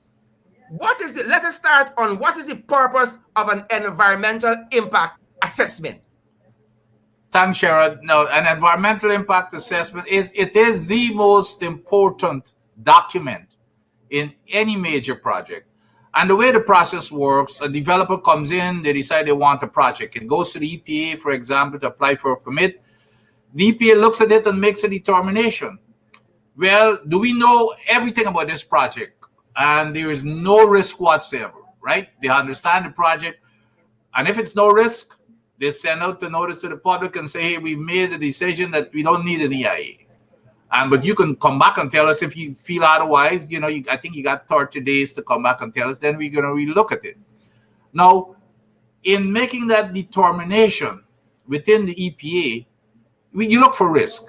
Let us start on what is the purpose of an environmental impact assessment? Thanks, Sharon. No, an environmental impact assessment is the most important document in any major project. And the way the process works, a developer comes in, they decide they want a project. It goes to the EPA, for example, to apply for a permit. The EPA looks at it and makes a determination. Well, do we know everything about this project? And there is no risk whatsoever, right? They understand the project. And if it's no risk, they send out the notice to the public and say, hey, we've made a decision that we don't need an EIA. But you can come back and tell us if you feel otherwise. I think you got 30 days to come back and tell us. Then we're going to relook at it. Now, in making that determination within the EPA, you look for risk.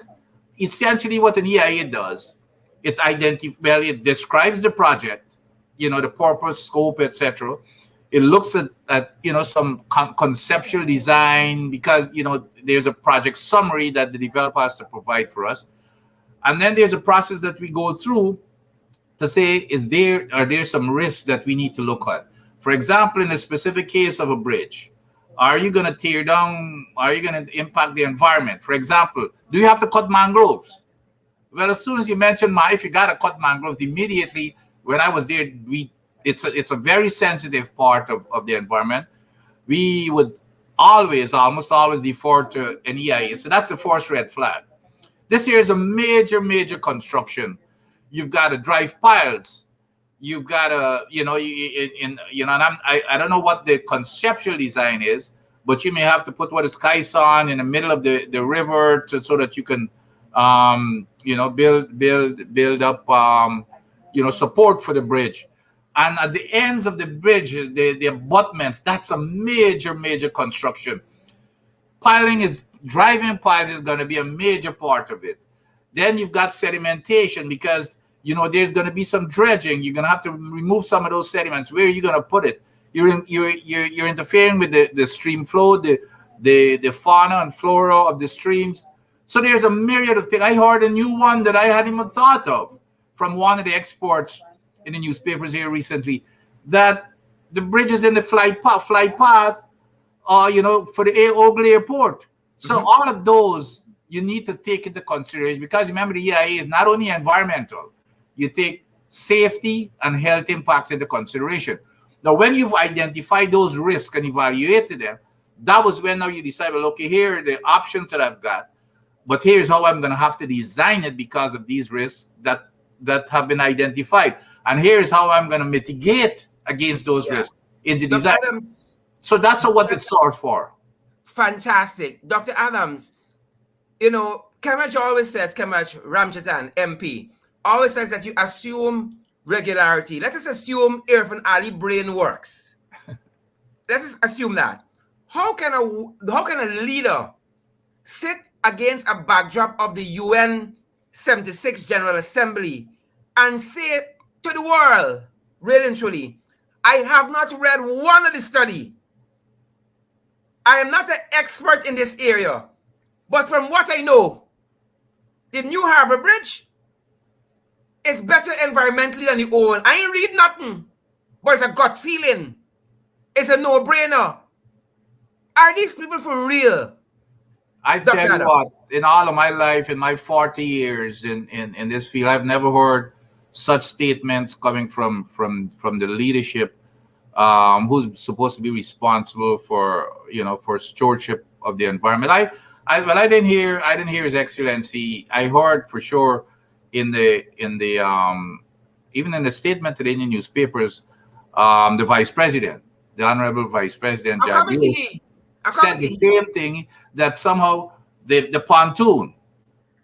Essentially, what an EIA does, it describes the project, the purpose, scope, etc. It looks at some conceptual design, because there's a project summary that the developer has to provide for us. And then there's a process that we go through to say, are there some risks that we need to look at? For example, in a specific case of a bridge, are you going to tear down? Are you going to impact the environment? For example, do you have to cut mangroves? Well, as soon as you mention if you got to cut mangroves, immediately when I was there, it's a very sensitive part of the environment. We would almost always defer to an EIA. So that's the first red flag. This here is a major, major construction. You've got to drive piles. You've got to, and I don't know what the conceptual design is, but you may have to put what is caisson in the middle of the river so that you can, build up, support for the bridge. And at the ends of the bridge, the abutments, that's a major, major construction. Driving piles is going to be a major part of it. Then you've got sedimentation, because there's going to be some dredging. You're going to have to remove some of those sediments. Where are you going to put it? You're interfering with the stream flow, the fauna and flora of the streams. So there's a myriad of things. I heard a new one that I hadn't even thought of from one of the experts in the newspapers here recently, that the bridges in the flight path for the Ogle Airport. So all of those you need to take into consideration, because remember, the EIA is not only environmental. You take safety and health impacts into consideration. Now, when you've identified those risks and evaluated them, that was when now you decide, well, okay, here are the options that I've got, but here's how I'm going to have to design it because of these risks that have been identified. And here's how I'm going to mitigate against those risks in the design. Adams, so that's what it's sought for. Fantastic. Dr. Adams, Kemach always says, Kemach Ramchatan, MP, always says that you assume regularity. Let us assume Irfan Ali brain works. Let us assume that. How can a leader sit against a backdrop of the UN 76 General Assembly and say to the world, really and truly, I have not read one of the study. I am not an expert in this area, but from what I know, the New Harbor Bridge is better environmentally than the old. I ain't read nothing, but it's a gut feeling. It's a no-brainer. Are these people for real? I tell you what, in all of my life, in my 40 years in this field, I've never heard such statements coming from the leadership, who's supposed to be responsible for stewardship of the environment. I didn't hear His Excellency. I heard for sure in the even in the statement to the Indian newspapers, the Vice President, the Honorable Vice President, said the same thing, that somehow the pontoon.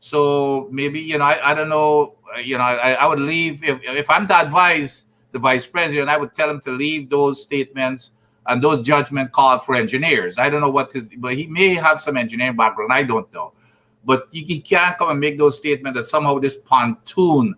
So maybe, I don't know, I would leave, if I'm to advise the vice president, I would tell him to leave those statements and those judgment calls for engineers. I don't know but he may have some engineering background. I don't know. But he can't come and make those statements that somehow this pontoon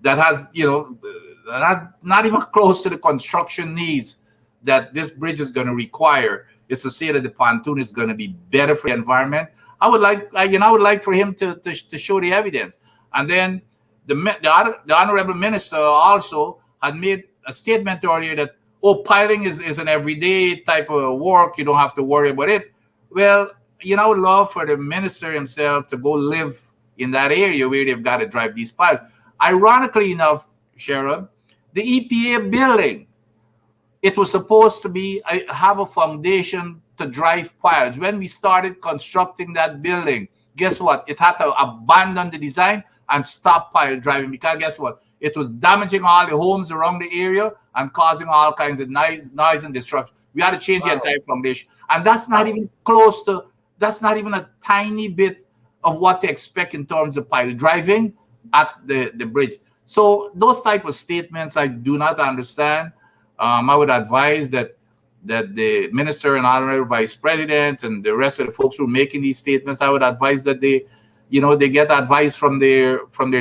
that has, that has not even close to the construction needs that this bridge is going to require, is to say that the pontoon is going to be better for the environment. I would like for him to show the evidence. And then the honorable minister also had made a statement earlier that, piling is an everyday type of work. You don't have to worry about it. Well, I would love for the minister himself to go live in that area where they've got to drive these piles. Ironically enough, Sharon, the EPA building, it was supposed to be have a foundation to drive piles. When we started constructing that building, guess what? It had to abandon the design and stop pile driving, because guess what? It was damaging all the homes around the area and causing all kinds of noise and destruction. We had to change the entire foundation. And that's not even close to, that's not even a tiny bit of what they expect in terms of pile driving at the bridge. So those type of statements I do not understand. I would advise that the minister and honorary vice president and the rest of the folks who are making these statements, I would advise that they get advice from their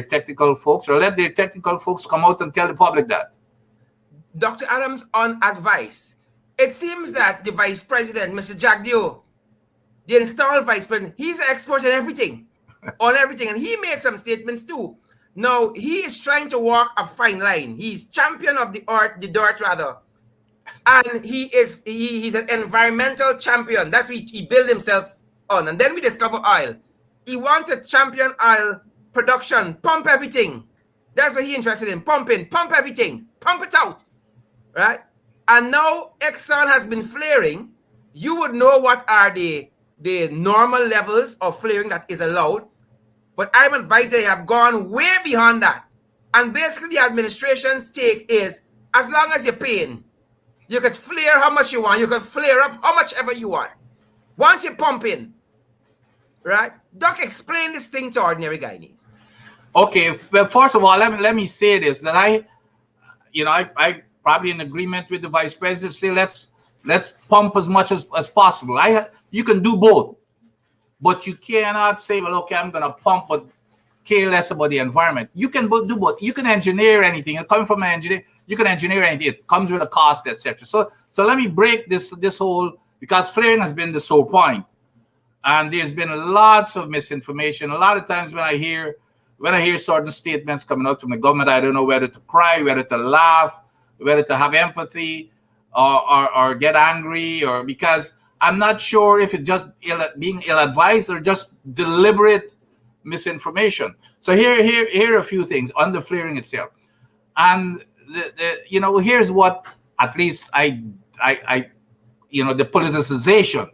technical folks, or let their technical folks come out and tell the public that. Dr. Adams, on advice, it seems that the vice president, Mr. Jagdio, the installed vice president, he's an expert on everything, and he made some statements too. Now, he is trying to walk a fine line. He's champion of the dirt rather. And he's an environmental champion. That's what he built himself on. And then we discover oil. He wants to champion oil production, pump everything. That's what he's interested in, pump everything, pump it out, right? And now Exxon has been flaring. You would know what are the normal levels of flaring that is allowed. But I'm advised they have gone way beyond that. And basically the administration's take is, as long as you're paying, you could flare how much you want. You could flare up how much ever you want. Once you pump in, right? Doc, explain this thing to ordinary guys. Okay, well, first of all, let me say this, that I probably in agreement with the vice president, say let's pump as much as possible. You can do both, but you cannot say, well, okay, I'm going to pump but care less about the environment. You can do both. You can engineer anything. Coming from an engineer, you can engineer anything. It comes with a cost, etc. So let me break this whole, because flaring has been the sore point, and there's been lots of misinformation. A lot of times when I hear certain statements coming out from the government, I don't know whether to cry, whether to laugh, whether to have empathy, or get angry, or because I'm not sure if it's just being ill-advised or just deliberate misinformation. So here are a few things on the flaring itself, and here's what at least I the politicization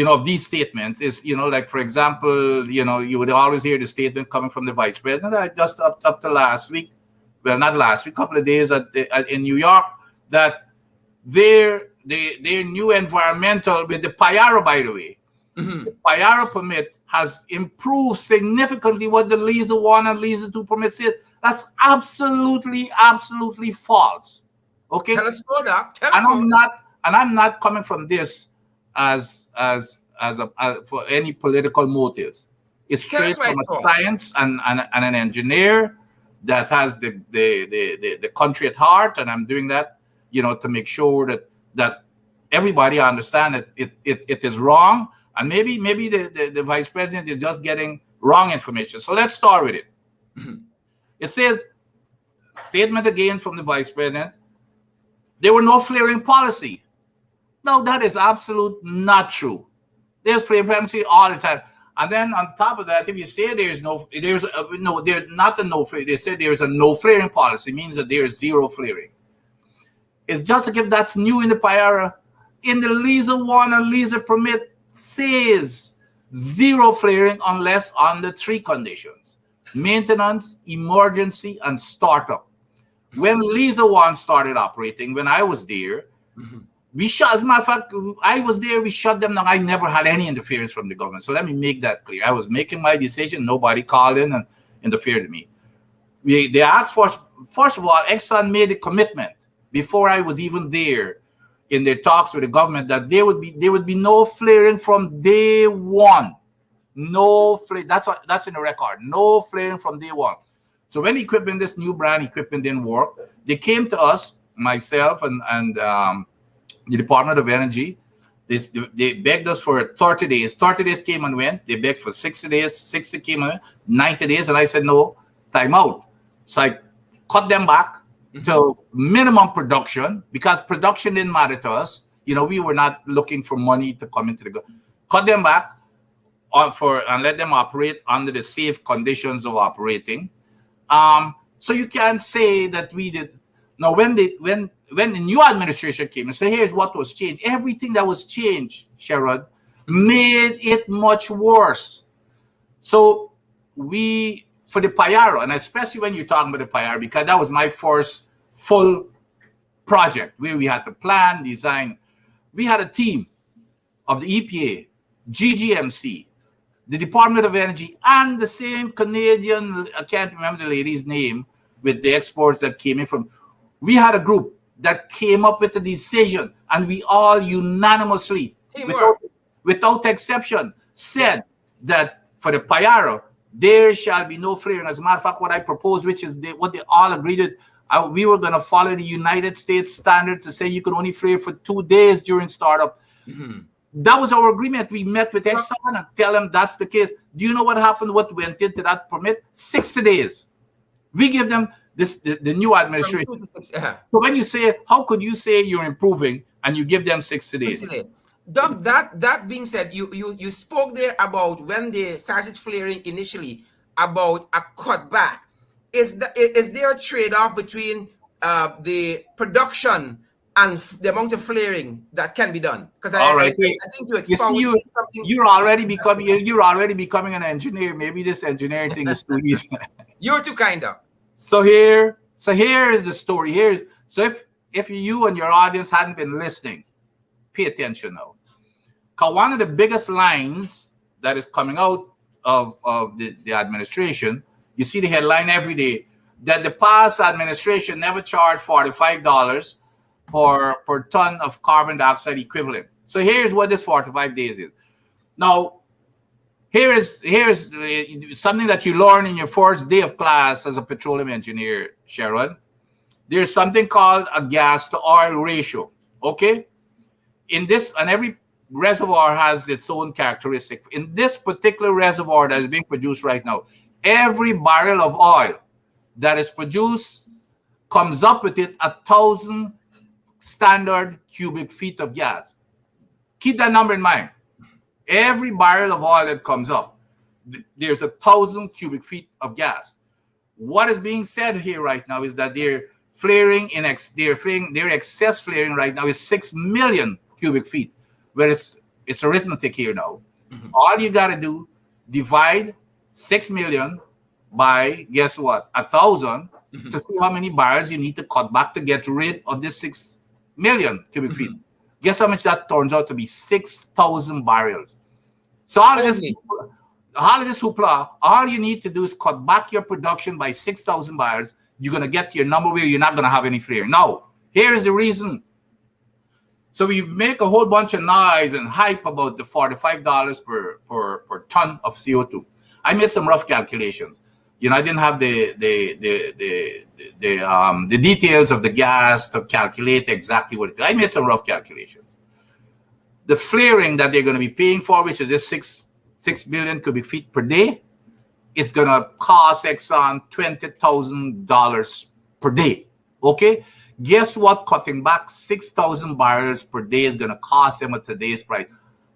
of these statements is, like, for example, you would always hear the statement coming from the vice president, just up to last week, well, not last week, a couple of days in New York, that their new environmental, with the PIARA, by the way, the PIARA permit has improved significantly what the LISA 1 and LISA 2 permit says. That's absolutely false. Okay? Tell us more, Doc. I'm not coming from this as for any political motives. It's straight from a science and an engineer that has the country at heart, and I'm doing that, to make sure that everybody understand that it is wrong, and maybe the vice president is just getting wrong information. So let's start with it. It says, statement again from the vice president, there were no flaring policy. No, that is absolute not true. There's flaring policy all the time. And then on top of that, if you say there's not a no flaring, they say there's a no flaring policy, means that there is zero flaring. It's just like if that's new in the PIARA. In the LISA 1 and LISA permit says zero flaring unless under three conditions: maintenance, emergency, and startup. When LISA 1 started operating, when I was there, We shut, as a matter of fact, I was there, we shut them down. I never had any interference from the government. So let me make that clear. I was making my decision. Nobody called in and interfered with me. They asked for, first of all, Exxon made a commitment before I was even there in their talks with the government that there would be no flaring from day one. No flare. That's in the record. No flaring from day one. So when equipment, this new brand equipment didn't work, they came to us, myself and the Department of Energy. They begged us for 30 days. 30 days came and went. They begged for 60 days. 60 came and went. 90 days. And I said, no, time out. So I cut them back to minimum production because production didn't matter to us. We were not looking for money to come into the cut them back and let them operate under the safe conditions of operating. So you can't say that we did. Now, when the new administration came and said, here's what was changed, everything that was changed, Sherrod, made it much worse. So for the Payaro, and especially when you're talking about the Payaro, because that was my first full project where we had to plan, design. We had a team of the EPA, GGMC, the Department of Energy, and the same Canadian, I can't remember the lady's name, with the exports that came in from. We had a group that came up with a decision, and we all unanimously, without exception, said that for the Payaro, there shall be no flaring. As a matter of fact, what I proposed, which is what they all agreed with, we were going to follow the United States standards to say you can only flare for 2 days during startup. That was our agreement. We met with Exxon and tell them that's the case. Do you know what happened? What went into that permit? 60 days. We give them the new administration. So when you say, how could you say you're improving and you give them 60 days? 60 days. Doc, that being said, you spoke there about when they started flaring initially, about a cutback. Is there a trade-off between the production and the amount of flaring that can be done? Because I think you expounded something. You're already becoming an engineer. Maybe this engineering thing is too easy. You're too kind of. So here is the story. So if you and your audience hadn't been listening, pay attention now. Because one of the biggest lines that is coming out of the administration, you see the headline every day, that the past administration never charged $45 per ton of carbon dioxide equivalent. So here's what this 45 days is. Now, here's something that you learn in your first day of class as a petroleum engineer, Sharon. There's something called a gas to oil ratio. Okay? In this, and every reservoir has its own characteristic. In this particular reservoir that is being produced right now, every barrel of oil that is produced comes up with it 1,000 standard cubic feet of gas. Keep that number in mind. Every barrel of oil that comes up, there's 1,000 cubic feet of gas. What is being said here right now is that their excess flaring right now is 6 million cubic feet. Where it's arithmetic here now. All you got to do, divide 6 million by, guess what, 1,000 to see how many barrels you need to cut back to get rid of this 6 million cubic feet. Guess how much that turns out to be? 6,000 barrels. So all of this hoopla, all you need to do is cut back your production by 6,000 barrels. You're going to get to your number where you're not going to have any flaring. Now, here is the reason. So we make a whole bunch of noise and hype about the $45 per ton of CO2. I made some rough calculations. I didn't have the details of the gas to calculate exactly what it is. I made some rough calculations. The flaring that they're going to be paying for, which is just 6 billion cubic feet per day, it's going to cost Exxon $20,000 per day. Okay? Guess what? Cutting back 6,000 barrels per day is going to cost them at today's price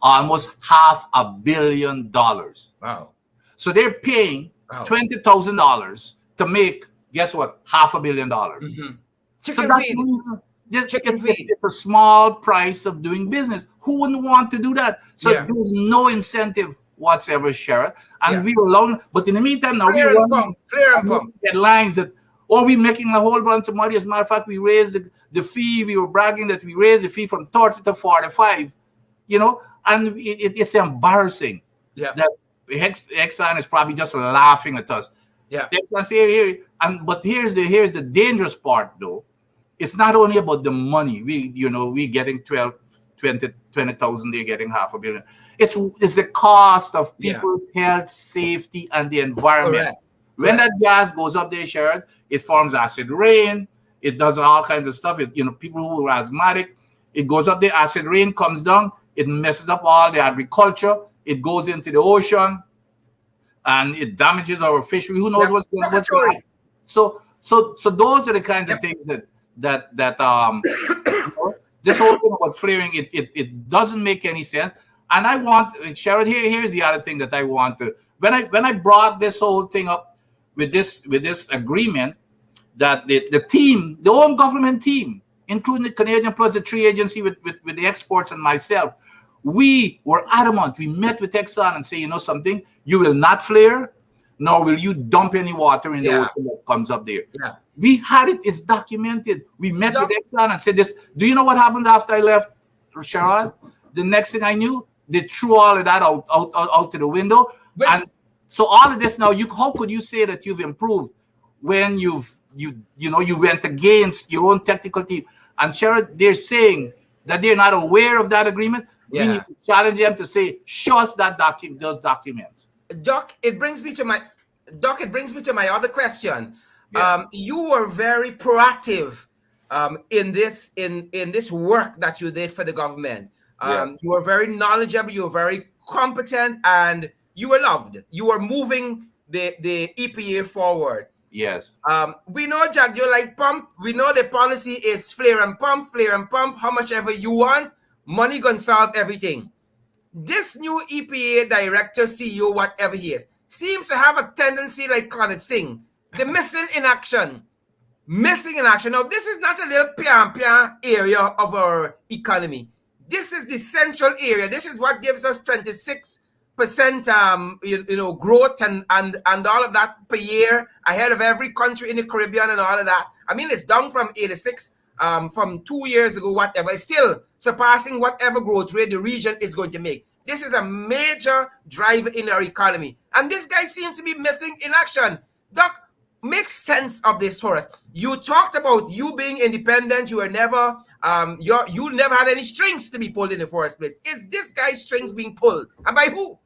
almost $500 million. Wow. So they're paying $20,000 to make, guess what, $500 million. Chicken feed. It's a small price of doing business. Who wouldn't want to do that? So there's no incentive whatsoever, Sharon. And we were alone. But in the meantime, now we're running headlines that Or we making a whole bunch of money. As a matter of fact, we raised the fee. We were bragging that we raised the fee from 30 to 45, and it's embarrassing Yeah. that Exxon is probably just laughing at us. Yeah. Exxon say here, but here's the dangerous part though. It's not only about the money. We getting 12, 20,000, they're getting half a billion. It's the cost of Yeah. people's health, safety, and the environment. Correct. When Correct. that gas goes up there, Sherrod, it forms acid rain. It does all kinds of stuff. People who are asthmatic, it goes up there. Acid rain comes down. It messes up all the agriculture. It goes into the ocean, and it damages our fishery. Who knows Yeah. what's going to Predatory. happen? So those are the kinds of things that this whole thing about flaring, it doesn't make any sense. And I want, Sherrod, here's the other thing that I want to, when I brought this whole thing up with this agreement, that the team, the whole government team, including the Canadian plus the trade agency with the exports and myself, we were adamant. We met with Exxon and say, something, you will not flare, nor will you dump any water in the Yeah. ocean that comes up there. Yeah. We had it, it's documented. We met Doc- with Exxon and said this. Do you know what happened after I left, Sherrod? The next thing I knew, they threw all of that out to the window. But- And so all of this now, how could you say that you've improved when you went against your own technical team? And Sherrod, they're saying that they're not aware of that agreement. Yeah. We need to challenge them to say, show us those documents. Doc, it brings me to my other question. Yeah. You were very proactive in this work that you did for the government. You were very knowledgeable, you were very competent, and you were loved. You were moving the EPA forward. Yes. We know, Jack, you like pump. We know the policy is flare and pump, how much ever you want. Money gonna solve everything. This new EPA director, CEO, whatever he is, seems to have a tendency, like Khaled Singh, the missing in action. Now, this is not a little pian area of our economy. This is the central area. This is what gives us 26% growth and all of that per year, ahead of every country in the Caribbean and all of that. I mean, it's down from 86 from 2 years ago, whatever. It's still surpassing whatever growth rate the region is going to make. This is a major driver in our economy. And this guy seems to be missing in action. Doc, make sense of this for us. You talked about you being independent. You were never, you never had any strings to be pulled in the first place. Is this guy's strings being pulled? And by who?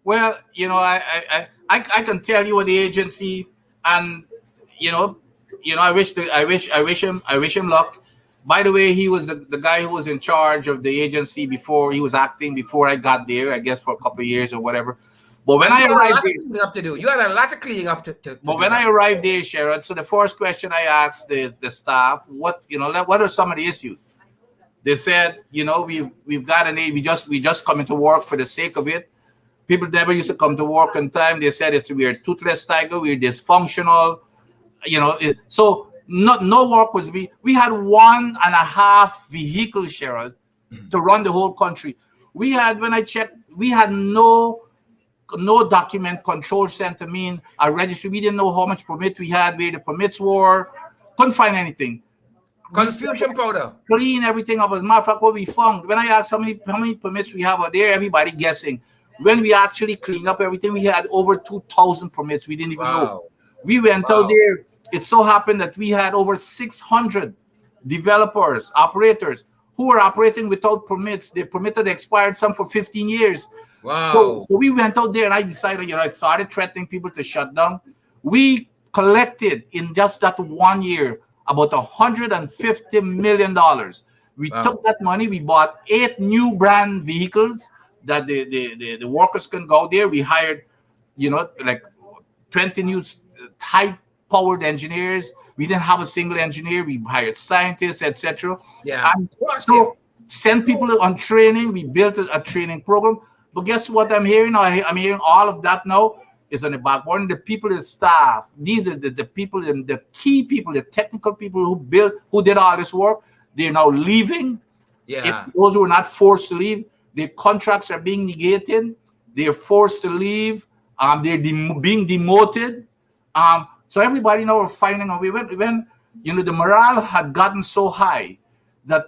Well, I can tell you what the agency, and I wish him luck. By the way, he was the guy who was in charge of the agency before. He was acting before I got there, I guess, for a couple of years or whatever. But when I arrived there, you had a lot of cleaning up to do. But when I arrived there, Sherrod, so the first question I asked the staff, what are some of the issues? They said, we've got an aid. We just come into work for the sake of it. People never used to come to work on time. They said we're toothless tiger, we're dysfunctional, so no work was we had 1.5 vehicles, Sherrod, to run the whole country. We had, when I checked, we had no document control center, a registry. We didn't know how much permit we had, where the permits were, couldn't find anything. Confusion powder. Clean everything up. As a matter of fact, what we found, when I asked how many permits we have out there, everybody guessing. When we actually cleaned up everything, we had over 2,000 permits. We didn't even know. We went out there. It so happened that we had over 600 developers, operators, who were operating without permits. Their permit had expired, some for 15 years. Wow. So we went out there and I decided, I started threatening people to shut down. We collected in just that 1 year about $150 million. We took that money, we bought 8 new brand vehicles that the workers can go there. We hired, like 20 new high-powered engineers. We didn't have a single engineer. We hired scientists, etc. Yeah. And so sent people on training. We built a training program. But guess what I'm hearing now? I'm hearing all of that now is on the back burner. The people, the staff, these are the people and the key people, the technical people who did all this work. They're now leaving. Yeah. Those who were not forced to leave, their contracts are being negated. They're forced to leave. They're being demoted. So everybody now were finding a way. When the morale had gotten so high that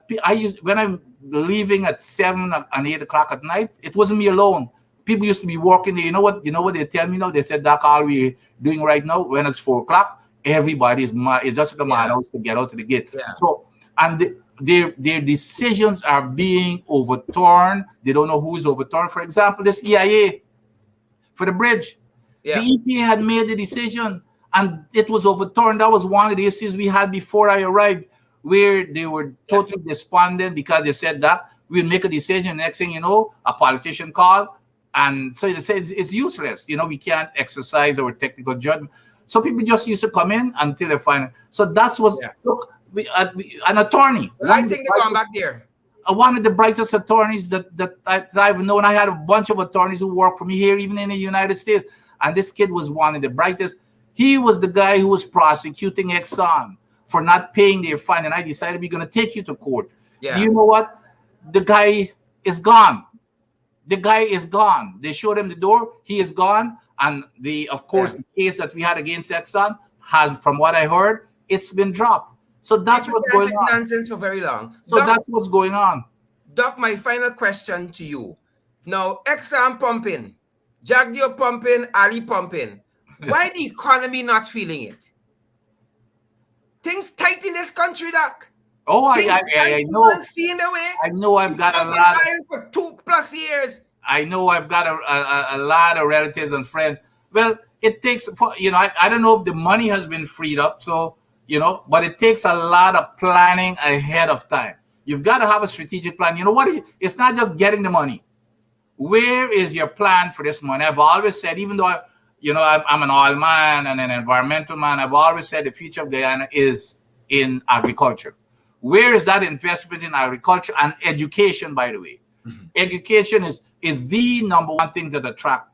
when I'm leaving at 7 and 8 o'clock at night, it wasn't me alone. People used to be walking there. You know what they tell me now? They said, "Doc, all we doing right now, when it's 4 o'clock, everybody's mad. It's just like a Yeah. madhouse to get out to the gate." Yeah. So, and their decisions are being overturned. They don't know who's overturned. For example, this EIA for the bridge. The Yeah. EPA had made the decision and it was overturned. That was one of the issues we had before I arrived, where they were Yeah. totally despondent because they said that we'll make a decision. Next thing you know, a politician called. And so they said it's useless. We can't exercise our technical judgment. So people just used to come in until they find it. So that's what, Yeah. look, an attorney, Well, I think they're going back there. one of the brightest attorneys that I've known. I had a bunch of attorneys who worked for me here, even in the United States. And this kid was one of the brightest. He was the guy who was prosecuting Exxon for not paying their fine. And I decided we're going to take you to court. Yeah. You know what? The guy is gone. The guy is gone. They showed him the door. He is gone. And of course, the case that we had against Exxon has, from what I heard, it's been dropped. So that's what's going on. Nonsense for very long. So Doc, that's what's going on. Doc, my final question to you. Now, Exxon pumping, Jagdio pumping, Ali pumping. Why the economy not feeling it? Things tight in this country, Doc. Oh, I know. Seeing the way. I know I've got a lot for 2+ years. I know I've got a lot of relatives and friends. Well, it takes, I don't know if the money has been freed up, so, but it takes a lot of planning ahead of time. You've got to have a strategic plan. You know what? It's not just getting the money. Where is your plan for this money? I've always said, even though I'm an oil man and an environmental man, I've always said the future of Guyana is in agriculture. Where is that investment in agriculture and education, by the way? Mm-hmm. Education is the number one thing that attract,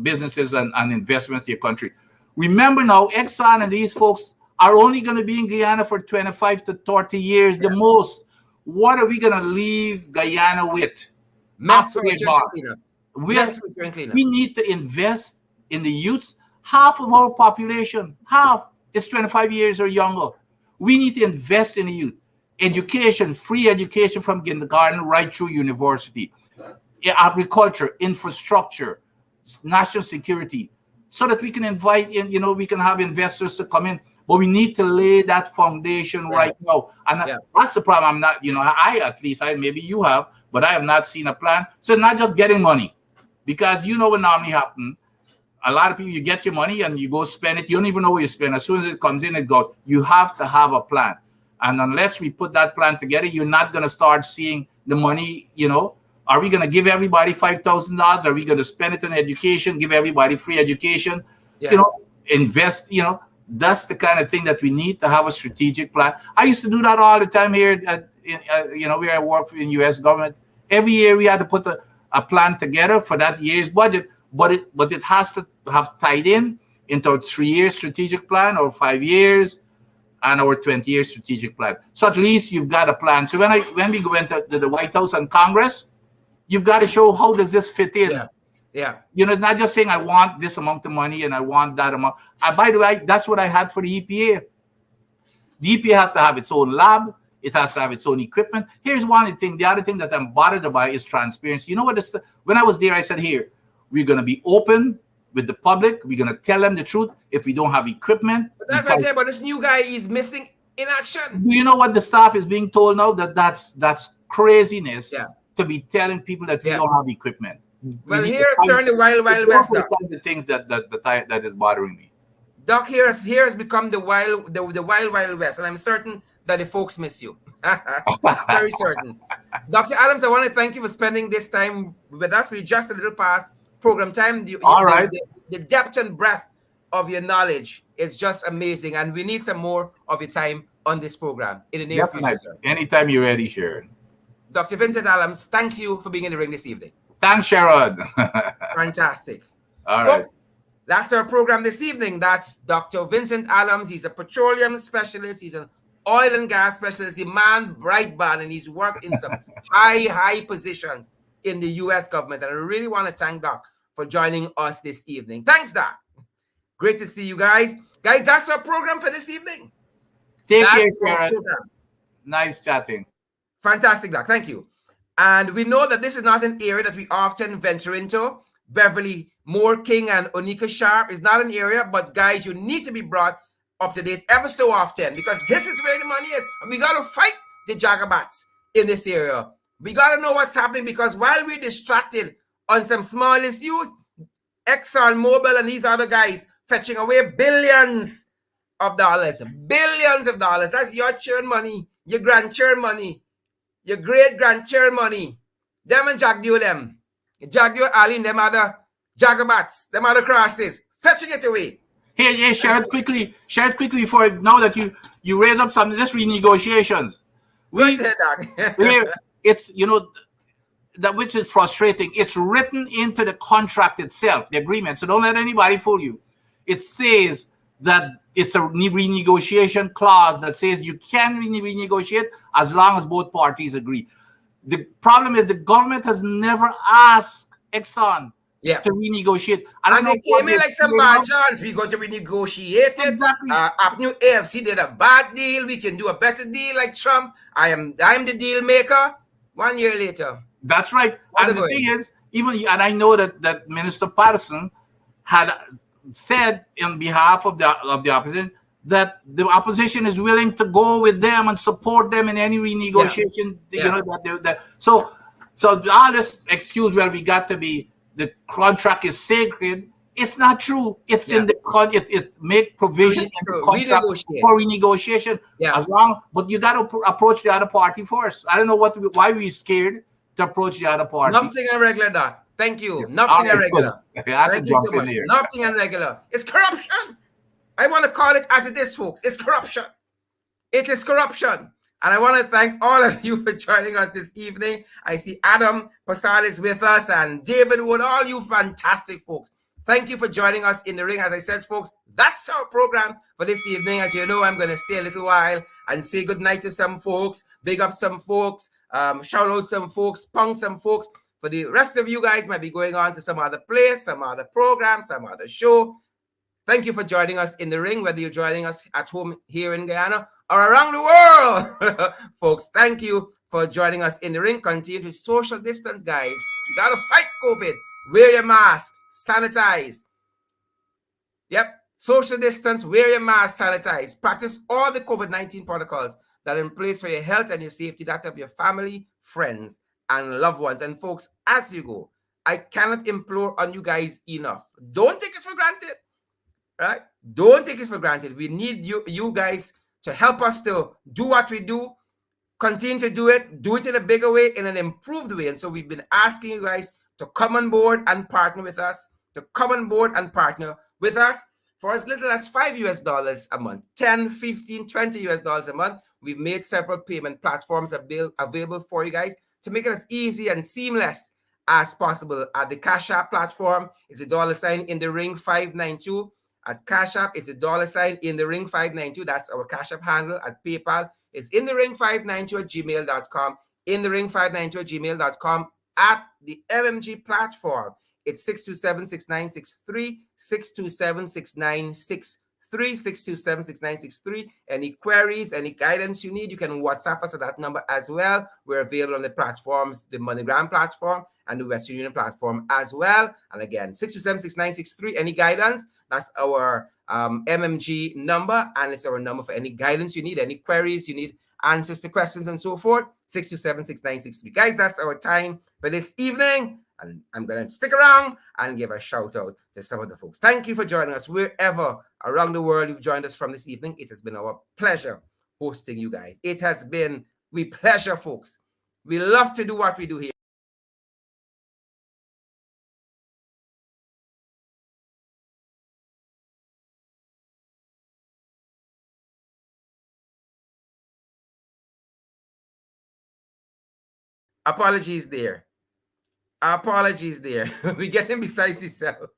businesses and investments to your country. Remember now, Exxon and these folks are only going to be in Guyana for 25 to 30 years, the most. What are we going to leave Guyana with? We need to invest in the youths. Half of our population, is 25 years or younger. We need to invest in the youth. Education, free education from kindergarten right through university. Agriculture, infrastructure, national security, so that we can invite in, we can have investors to come in. But we need to lay that foundation right now. And that's the problem. I'm not, maybe you have, but I have not seen a plan. So it's not just getting money. Because what normally happens. A lot of people, you get your money and you go spend it. You don't even know where you spend. As soon as it comes in, it goes. You have to have a plan. And unless we put that plan together, you're not going to start seeing the money, Are we going to give everybody $5,000? Are we going to spend it on education, give everybody free education? Yeah. Invest, that's the kind of thing that we need to have a strategic plan. I used to do that all the time here where I work in U.S. government. Every year we had to put a plan together for that year's budget. But it has to have tied into a 3-year strategic plan or 5 years and our 20-year strategic plan. So at least you've got a plan. So when we go into the White House and Congress, you've got to show how does this fit in. Yeah. It's not just saying I want this amount of money and I want that amount. By the way, that's what I had for the EPA. The EPA has to have its own lab. It has to have its own equipment. Here's one thing. The other thing that I'm bothered about is transparency. When I was there, I said, here, we're going to be open with the public. We're going to tell them the truth. If we don't have equipment. But that's what I say, but this new guy is missing in action. Do you know what the staff is being told now? That's craziness to be telling people that we don't have equipment. Well, here's turn the wild west. The things that is bothering me. Doc, here has become the wild west, and I'm certain that the folks miss you. Very certain. Dr. Adams, I want to thank you for spending this time with us. We're just a little past program time. All right. The depth and breadth of your knowledge is just amazing, and we need some more of your time on this program in the near future. Sir. Anytime you're ready, Sharon. Dr. Vincent Adams, thank you for being in the ring this evening. Thanks, Sharon. Fantastic. All Folks, that's our program this evening. That's Dr. Vincent Adams. He's a petroleum specialist. He's an oil and gas specialist. He's a man, bright man, and he's worked in some high positions in the U.S. government. And I really want to thank Doc for joining us this evening. Thanks, Doc. Great to see you guys. Guys, that's our program for this evening. Take care, That's our Sharon. program. Nice chatting. Fantastic, Doc. Thank you. And we know that this is not an area that we often venture into. Beverly Moore King and Onika Sharp is not an area, but guys, you need to be brought up to date ever so often because this is where the money is. And we got to fight the Jagabats in this area. We got to know what's happening because while we're distracted on some small issues, Exxon Mobil and these other guys fetching away billions of dollars. Billions of dollars. That's your churn money, your grandchurn money, your great grandchurn money. Them and Jagdio them. Jagdio Ali, them other Jagabats, them other crosses, fetching it away. Hey, share it quickly. Share it quickly for now that you raise up something. Just renegotiations. It's that which is frustrating. It's written into the contract itself, the agreement. So don't let anybody fool you. It says that it's a renegotiation clause that says you can renegotiate as long as both parties agree. The problem is the government has never asked Exxon to renegotiate. And they came in like some bad chance. We're going to renegotiate it. Exactly. New AFC did a bad deal. We can do a better deal like Trump. I'm the deal maker. 1 year later. That's right. And the thing is, and I know that Minister Patterson had said on behalf of the opposition that the opposition is willing to go with them and support them in any renegotiation. So all this excuse, well, we got to be, the contract is sacred. It's not true. It's in the it make provision in the contract for renegotiation. But you got to approach the other party first. I don't know why we're scared to approach the other party. Nothing irregular, that. Thank you. Nothing irregular. Thank you so much. Nothing irregular. It's corruption. I want to call it as it is, folks. It's corruption. It is corruption. And I want to thank all of you for joining us this evening. I see Adam Passad is with us and David Wood, all you fantastic folks. Thank you for joining us in the ring. As I said, folks, that's our program for this evening. As you know, I'm going to stay a little while and say goodnight to some folks, big up some folks, shout out some folks, punk some folks. For the rest of you guys might be going on to some other place, some other program, some other show. Thank you for joining us in the ring, whether you're joining us at home here in Guyana or around the world. Folks, thank you for joining us in the ring. Continue to social distance, guys. You got to fight COVID. Wear your mask. Sanitize. Yep. Social distance. Wear your mask. Sanitize. Practice all the COVID-19 protocols that are in place for your health and your safety, that of your family, friends, and loved ones. And folks, as you go, I cannot implore on you guys enough. Don't take it for granted. Right? Don't take it for granted. We need you guys to help us to do what we do. Continue to do it in a bigger way, in an improved way. And so we've been asking you guys to come on board and partner with us, for as little as $5 a month, 10, 15, 20 US dollars a month. We've made several payment platforms available for you guys to make it as easy and seamless as possible. At the Cash App platform, it's $, in the ring 592. At Cash App, it's $, in the ring 592. That's our Cash App handle. At PayPal, it's in the ring 592 at gmail.com. In the ring 592 at gmail.com. At the MMG platform, it's 627-6963, 627-6963, 627-6963. Any queries, any guidance you need, you can WhatsApp us at that number as well. We're available on the platforms, the MoneyGram platform and the Western Union platform as well. And again, 627-6963, any guidance, that's our MMG number, and it's our number for any guidance you need, any queries you need, answers to questions and so forth. 627-6963. Guys, that's our time for this evening. And I'm going to stick around and give a shout out to some of the folks. Thank you for joining us wherever around the world you've joined us from this evening. It has been our pleasure hosting you guys. It has been a pleasure, folks. We love to do what we do here. Apologies there. We're getting besides ourselves.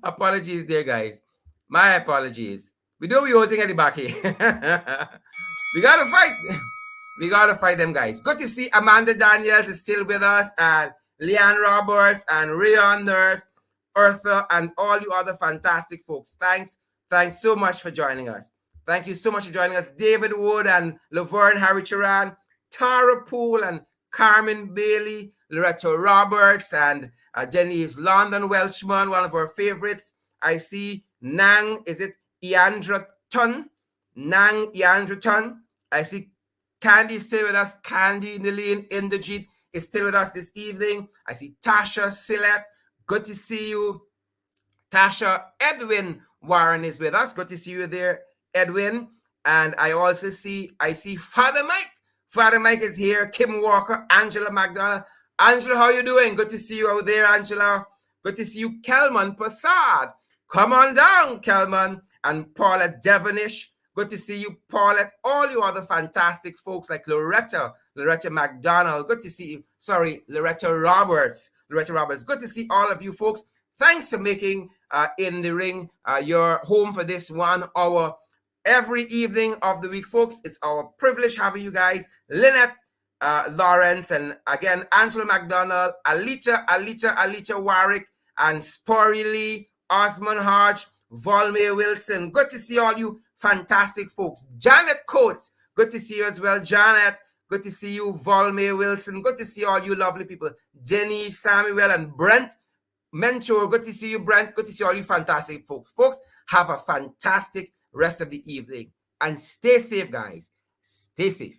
Apologies there, guys. My apologies. We do the whole thing at the back here. We got to fight. We got to fight them, guys. Good to see Amanda Daniels is still with us, and Leanne Roberts, and Rayon Nurse, Eartha, and all you other fantastic folks. Thanks Thanks so much for joining us. Thank you so much for joining us, David Wood and Laverne Harricharan, Tara Poole and Carmen Bailey, Loretta Roberts, and Jenny's London Welshman, one of our favorites. I see Nang, is it Iandra Tun? Nang Iandra Tun. I see Candy still with us. Candy Nilin Inderjeet is still with us this evening. I see Tasha Silet. Good to see you. Tasha. Edwin Warren is with us. Good to see you there, Edwin. And I see Father Mike. Father Mike is here. Kim Walker, Angela McDonald. Angela, how you doing? Good to see you out there, Angela. Good to see you, Kelman Passad. Come on down, Kelman. And Paulette Devonish. Good to see you, Paulette. All you other fantastic folks like Loretta McDonald. Good to see you. Sorry, Loretta Roberts. Good to see all of you folks. Thanks for making In the Ring your home for this 1 hour every evening of the week, folks. It's our privilege having you guys. Lynette Lawrence, and again, Angela McDonald, Alita Warwick, and Spory Lee, Osmond Hodge, Volmay Wilson. Good to see all you fantastic folks. Janet Coates, good to see you as well, Janet. Good to see you, Volmay Wilson. Good to see all you lovely people. Jenny, Samuel, and Brent Mentor. Good to see you, Brent. Good to see all you fantastic folks. Folks, have a fantastic rest of the evening. And stay safe, guys. Stay safe.